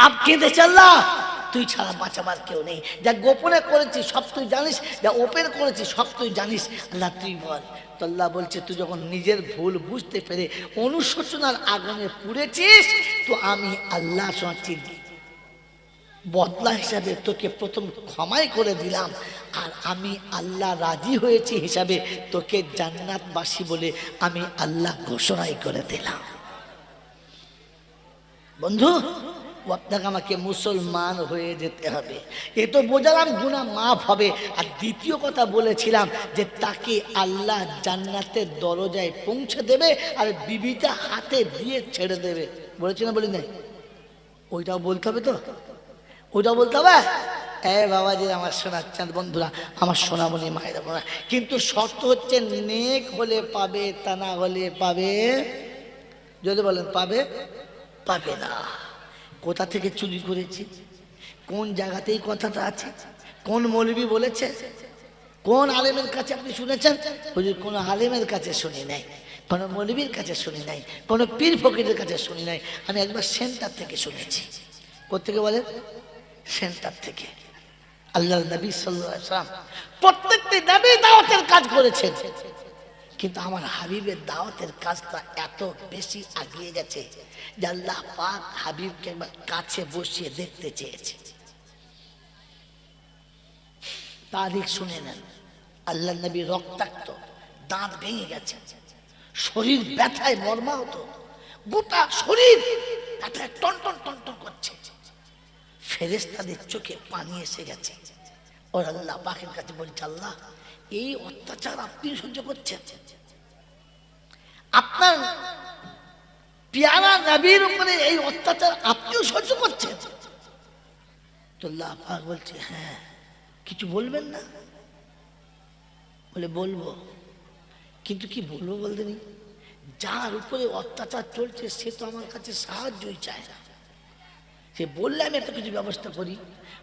আপ কেঁদেছে আল্লাহ, তুই ছাড়া বাঁচাবার কেউ নেই, যা গোপনে করেছিস সব তুই জানিস, যা ওপেন করেছিস সব তুই জানিস, আল্লাহ তুই বল। তো আল্লাহ বলছে তুই যখন নিজের ভুল বুঝতে পেরে অনুশোচনার আগুনে পুড়েছিস, তো আমি আল্লাহ শোনাচ্ছি বদলা হিসাবে তোকে প্রথম ক্ষমাই করে দিলাম, আর আমি আল্লাহ রাজি হয়েছি হিসাবে তোকে জান্নাতবাসী বলে আমি আল্লাহ ঘোষণাই করে দিলাম। বন্ধু, আপনাকে আমাকে মুসলমান হয়ে যেতে হবে, এ তো বোঝালাম গুনাহ মাফ হবে। আর দ্বিতীয় কথা বলেছিলাম যে তাকে আল্লাহ জান্নাতের দরজায় পৌঁছে দেবে আর বিবিটা হাতে দিয়ে ছেড়ে দেবে, বলেছি না বলি নাই? ওইটাও বলতে হবে তো, ওইটাও বলতে হবে। বাবাজি আমার শোনার চাঁদ বন্ধুরা, আমার সোনামণি মায়েরা বোনা, কিন্তু শর্ত হচ্ছে নেক হলে পাবে, তা না হলে পাবে, যদি বলেন পাবে পাবে না। কোথা থেকে চুরি করেছি, কোন জায়গাতেই কথাটা আছে, কোন মৌলবী বলেছে, কোন আলেমের কাছে আপনি শুনেছেন? হুজুর কোন আলেমের কাছে শুনি নাই, কোনো মৌলবীর কাছে শুনি নাই, কোনো পীর ফকিরের কাছে শুনি নাই, আমি একবার সেন্টার থেকে শুনেছি। কোত্থেকে বলেন? সেন্টার থেকে। আল্লাহর নবী সাল্লাল্লাহু আলাইহি ওয়াসাল্লাম প্রত্যেকটি নবী দাওয়াতের কাজ করেছেন, কিন্তু আমার হাবিবের দাওয়াতের কাজটা এত বেশি এগিয়ে গেছে যে আল্লাহ পাক হাবিবকে একবার কাছে বসিয়ে দেখতে চেয়েছে। তারিখ শুনে নেন, আল্লাহ নবী রক্তাক্ত, দাঁত ভেঙে গেছে, শরীর ব্যথায় মর্মাহত, গোটা শরীর ব্যথায় টনটন টনটন করছে, ফেরেশতাদের চোখে পানি এসে গেছে। ওর আল্লাহ পাকের কাছে বলছে, আল্লাহ এই অত্যাচার আপনি সহ্য করছেন? আপনার পেয়ারা নবীর উপরে এই অত্যাচার আপনিও সহ্য করছেন? তো আল্লাহ পাক বলছে, হ্যাঁ। কিছু বলবেন না? বলে বলবো, কিন্তু কি বলবো বলতে নেই, যার উপরে অত্যাচার চলছে সে তো আমার কাছে সাহায্যই চায় না। সে বললে আমি একটা কিছু ব্যবস্থা করি,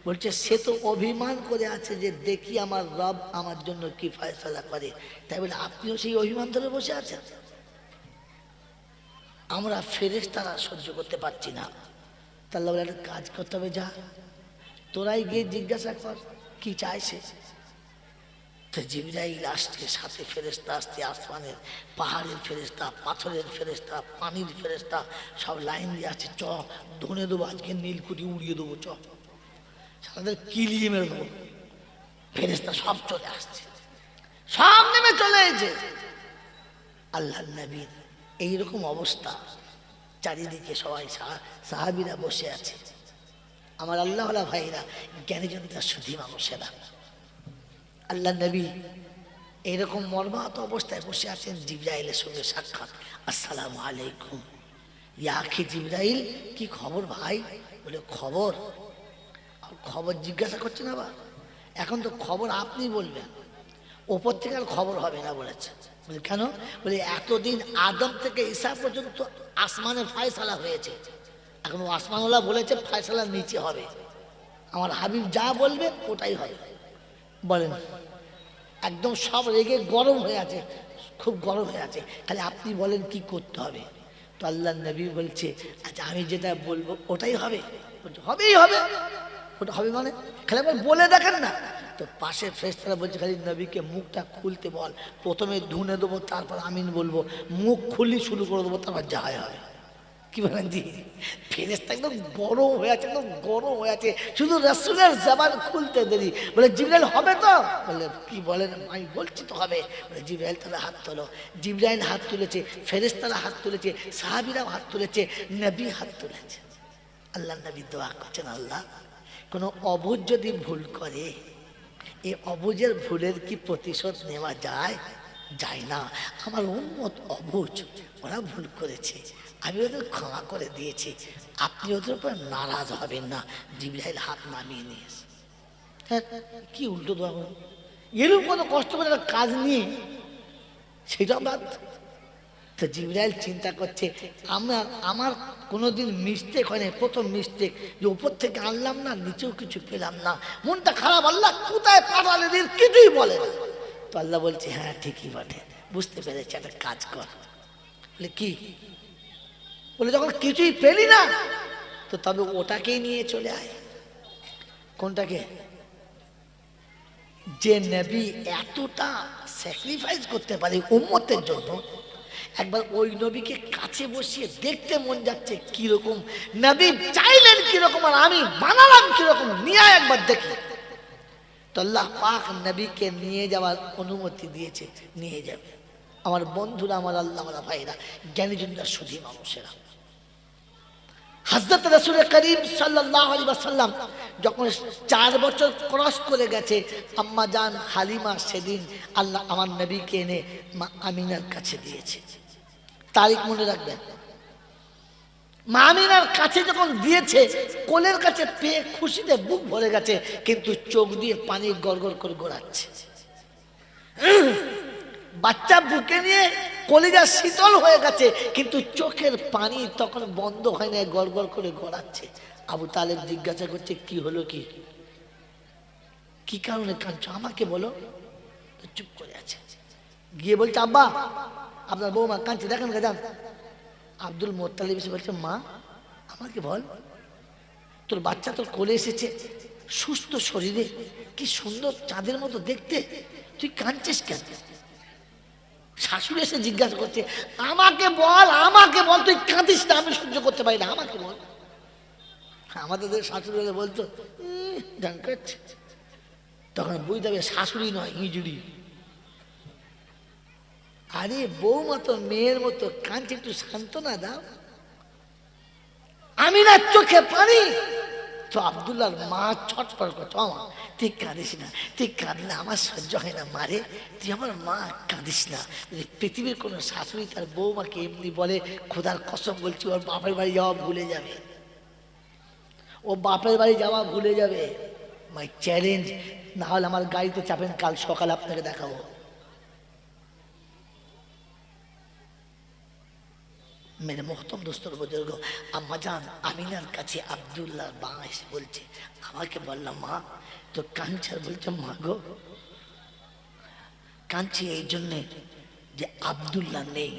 বলছে সে তো অভিমান করে আছে যে দেখি আমার রব আমার জন্য কি ফয়সালা করে। তাই বলে আপনিও সেই অভিমান ধরে বসে আছেন? আমরা ফেরেশতারা সহ্য করতে পারছি না। তাহলে বলে একটা কাজ করতে হবে, যা তোরাই গিয়ে জিজ্ঞাসা কর কি চাইছে। তো জিবরাইল আসছে, সাথে ফেরেশতা আসছে, আসমানের পাহাড়ের ফেরেশতা, পাথরের ফেরেশতা, পানির ফেরেশতা, সব লাইন দিয়ে আসছে। চ ধনে দেবো, আজকে নীলকুঠি উড়িয়ে দেবো, চ সাথে কিলিয়ে মেরে দেবো। ফেরেশতা সব চলে আসছে, সব নেমে চলে এসেছে। আল্লাহ নবীর এইরকম অবস্থা, চারিদিকে সবাই সাহাবীরা বসে আছে। আমার আল্লাহওয়ালা ভাইরা, জ্ঞানীজনরা সুধী মানুষেরা, আল্লাহ নবী এইরকম মর্মাহত অবস্থায় বসে আছেন। জিবরাইলের সঙ্গে সাক্ষাৎ। আসসালামু আলাইকুম ইয়া আখি জিবরাইল, কি খবর ভাই? বলে খবর? খবর জিজ্ঞাসা করছেন আবার? এখন তো খবর আপনি বলবেন, ওপর থেকে আর খবর হবে না বলেছে। বলে কেন? বলে এতদিন আদম থেকে ঈসা পর্যন্ত আসমানের ফয়সালা হয়েছে, এখন আসমানওয়ালা বলেছে ফয়সালা নিচে হবে, আমার হাবিব যা বলবে ওটাই হবে। বলেন, একদম সব রেগে গরম হয়ে আছে, খুব গরম হয়ে আছে, খালি আপনি বলেন কি করতে হবে। তো আল্লাহ নবী বলছে, আচ্ছা আমি যেটা বলবো ওটাই হবে? হবেই হবে। ওটা হবে মানে খালি একবার বলে দেখেন না। তো পাশে ফেরেশতারা বলছে, খালি নবীকে মুখটা খুলতে বল, প্রথমে ধুনে দেবো, তারপর আমিন বলবো, মুখ খুললি শুরু করে দেবো, তারপর যা হবে। কি বলেন জি? ফেরেশতা একদম গরম হয়ে আছে, একদম গরম হয়ে আছে, শুধু রাসূলের জবান খুলতে দেরি। বলে জিবরাইল হবে তো? বলে কি বলেন? আমি বলছি তো হবে। বলে জিবরাইল তাহলে হাত তোলো। জিবরাইল হাত তুলেছে, ফেরেশতারা হাত তুলেছে, সাহাবীরাও হাত তুলেছে, নবী হাত তুলেছে। আল্লাহ নবী দোয়া করছেন, আল্লাহ কোনো অবুঝ যদি ভুল করে, এই অবুঝের ভুলের কি প্রতিশোধ নেওয়া যায়? যায় না। আমার উম্মত অবুঝ, ওরা ভুল করেছে, আমি ওদের ক্ষমা করে দিয়েছি, আপনি ওদের উপর নারাজ হবেন না। জিবরাইল হাত নামিয়ে নিয়েছে। হ্যাঁ, কি উল্টো দোয়া করুন, এরকম কোনো কষ্ট করে একটা কাজ নিয়ে সেটা বাদ। তো জিবরাইল চিন্তা করছে, আমার কোনোদিন মিস্টেক হয় না, প্রথম মিস্টেক যে উপর থেকে আনলাম না, নিচেও কিছু পেলাম না, মনটা খারাপ, আল্লাহ কোথায় পাঠালেন এর কিছুই বলে না। তো আল্লাহ বলছে, হ্যাঁ ঠিকই বটে, বুঝতে পেরেছি, একটা কাজ কর। বলে কি? বলে যখন কিছুই পেলি না, তো তবে ওটাকেই নিয়ে চলে আয়। কোনটাকে? যে নবী এতটা স্যাক্রিফাইস করতে পারে উম্মতের জন্য, একবার ওই নবীকে কাছে বসিয়ে দেখতে মন যাচ্ছে কিরকম নবী চাইলেন কিরকম, আর আমি বানালাম কিরকম, নিয়ে একবার দেখি। তো আল্লাহ পাক নবীকে নিয়ে যাওয়ার অনুমতি দিয়েছে, নিয়ে যাবে। আমার বন্ধুরা, আমার আল্লাহ ভাইরা, জ্ঞানীজনরা সুধী মানুষেরা, হযরত রাসূল করিম সাল্লাল্লাহু আলাইহি ওয়াসাল্লাম যখন 4 বছর ক্রস করে গেছে, আম্মা জান হালিমা সেদিন আল্লাহ আমার নবীকে এনে মা আমিনার কাছে দিয়েছে। তারিখ মনে রাখবেন। মা আমিনার কাছে যখন দিয়েছে, কোলের কাছে পেয়ে খুশিতে বুক ভরে গেছে, কিন্তু চোখ দিয়ে পানি গড়গড় করে গড়াচ্ছে। বাচ্চা বুকে নিয়ে কলিজা শীতল হয়ে গেছে, কিন্তু চোখের পানি তখন বন্ধ হয় না, গড়গড় করে গড়াচ্ছে। আবু তালেব জিজ্ঞাসা করছে, কি হলো, কি কারণে কাঁদছো, আমাকে বলো। চুপ করে আছে। গিয়ে বলছে, আব্বা আপনার বৌমা কাঁদছে, দেখেন কে যান। আব্দুল মোত্তালিব এসে বলছে, মা আমাকে বল, তোর বাচ্চা তোর কোলে এসেছে সুস্থ শরীরে, কি সুন্দর চাঁদের মতো দেখতে, তুই কাঁদছিস কেন? শাশুড়ি এসে জিজ্ঞাসা করছে, আমাকে বল, আমাকে বল, তুই কাঁদিস না, আমি সহ্য করতে পারি না, আমাকে বল। আমাদের শাশুড়ি বলতো গান করছে, তখন বুঝতে হবে শাশুড়ি নয় হিজুড়ি। আরে বৌমা তো মেয়ের মতো কাঁদছে, একটু সান্ত্বনা দাও। আমিনার চোখে পানি। তো আব্দুল্লাহর মা ছটফট করতো, আমা তুই কাঁদিস না, তুই কাঁদলে আমার সহ্য হয় না মারে, তুই আমার মা কাঁদিস না। পৃথিবীর কোনো শাশুড়ি তার বৌমাকে এমনি বলে, খোদার কসম বলছি ওর বাপের বাড়ি যাওয়া ভুলে যাবে, ও বাপের বাড়ি যাওয়া ভুলে যাবে। মাই চ্যালেঞ্জ, না হলে আমার গাড়িতে চাপেন, কাল সকালে আপনাকে দেখাবো। মেরে মোহতম দোস্তর বুজুর্গ, আম্মা জান আমিনার কাছে আব্দুল্লাহর মা এসে বলছে, আমাকে বললাম মা তো কাঁদছে, বলছে মা গো কাঁদছে এই জন্যে যে আব্দুল্লাহ নেই।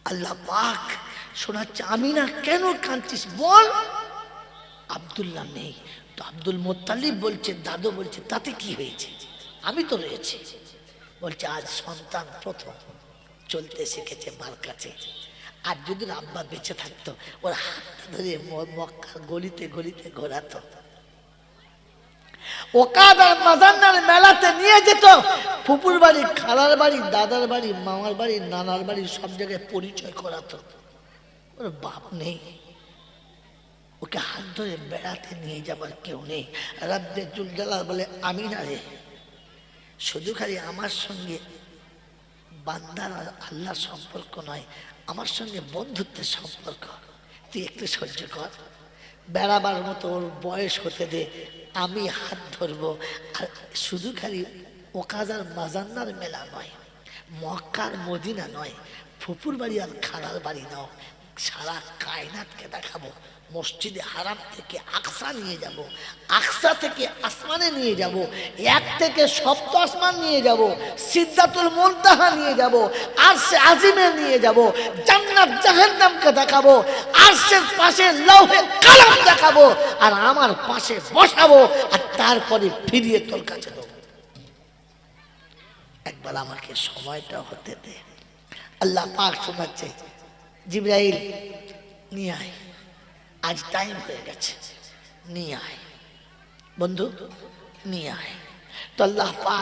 আল্লাহ পাক শোনাচ্ছে, আমিনা কেন কাঁদছিস বল, আব্দুল্লাহ নেই। তো আব্দুল মোত্তালিব বলছে, দাদু বলছে, তাতে কি হয়েছে, আমি তো রয়েছি। বলছে আজ সন্তান প্রথম চলতে শিখেছে মার কাছে, আর যদি আব্বা বেঁচে থাকতো ওর হাতটা ধরে মক্কার গলিতে গলিতে ঘোরাতো, ওকাদার মাজান্নার মেলাতে নিয়ে যেত, ফুপুর বাড়ি, খালার বাড়ি, দাদার বাড়ি, মামার বাড়ি, নানার বাড়ি, সব জায়গায় পরিচয় করাতো। ওর বাপ নেই, ওকে হাত ধরে বেড়াতে নিয়ে যাবার কেউ নেই। রাব্বে জুল জালাল বলে, আমিনা রে, শুধু খালি আমার সঙ্গে বান্দার আর আল্লাহর সম্পর্ক নয়, আমার সঙ্গে বন্ধুত্বের সম্পর্ক, তুই একটু সহ্য কর, বেড়াবার মতো ওর বয়স হতে দে, আমি হাত ধরবো। আর শুধু খালি ওকাজার মাজান্নার মেলা নয়, মক্কার মদিনা নয়, ফুপুর বাড়ি আর খালার বাড়ি নাও, সারা কায়নাতকে দেখাবো। মসজিদে হারাম থেকে আকসা নিয়ে যাব, আকসা থেকে আসমানে নিয়ে যাব, এক থেকে সপ্ত আসমান নিয়ে যাব, সিদ্ধাতুল মুনতাহা নিয়ে যাব, আরশে আজিমে নিয়ে যাব, জান্নাত জাহান্নামকে দেখাবো, আরশের পাশে লৌহে কালাম দেখাবো, আর আমার পাশে বসাবো, আর তারপরে ফিরিয়ে তোর কাছে দেবো। একবার আমাকে সময়টা হতে দে। আল্লাহ পাক শোনাচ্ছে, জিবরাইল নিয়ে আয়, আজ টাইম হয়ে গেছে, নিয়ে আয় বন্ধু, নিয়ে আয়। তো আল্লাহ পাক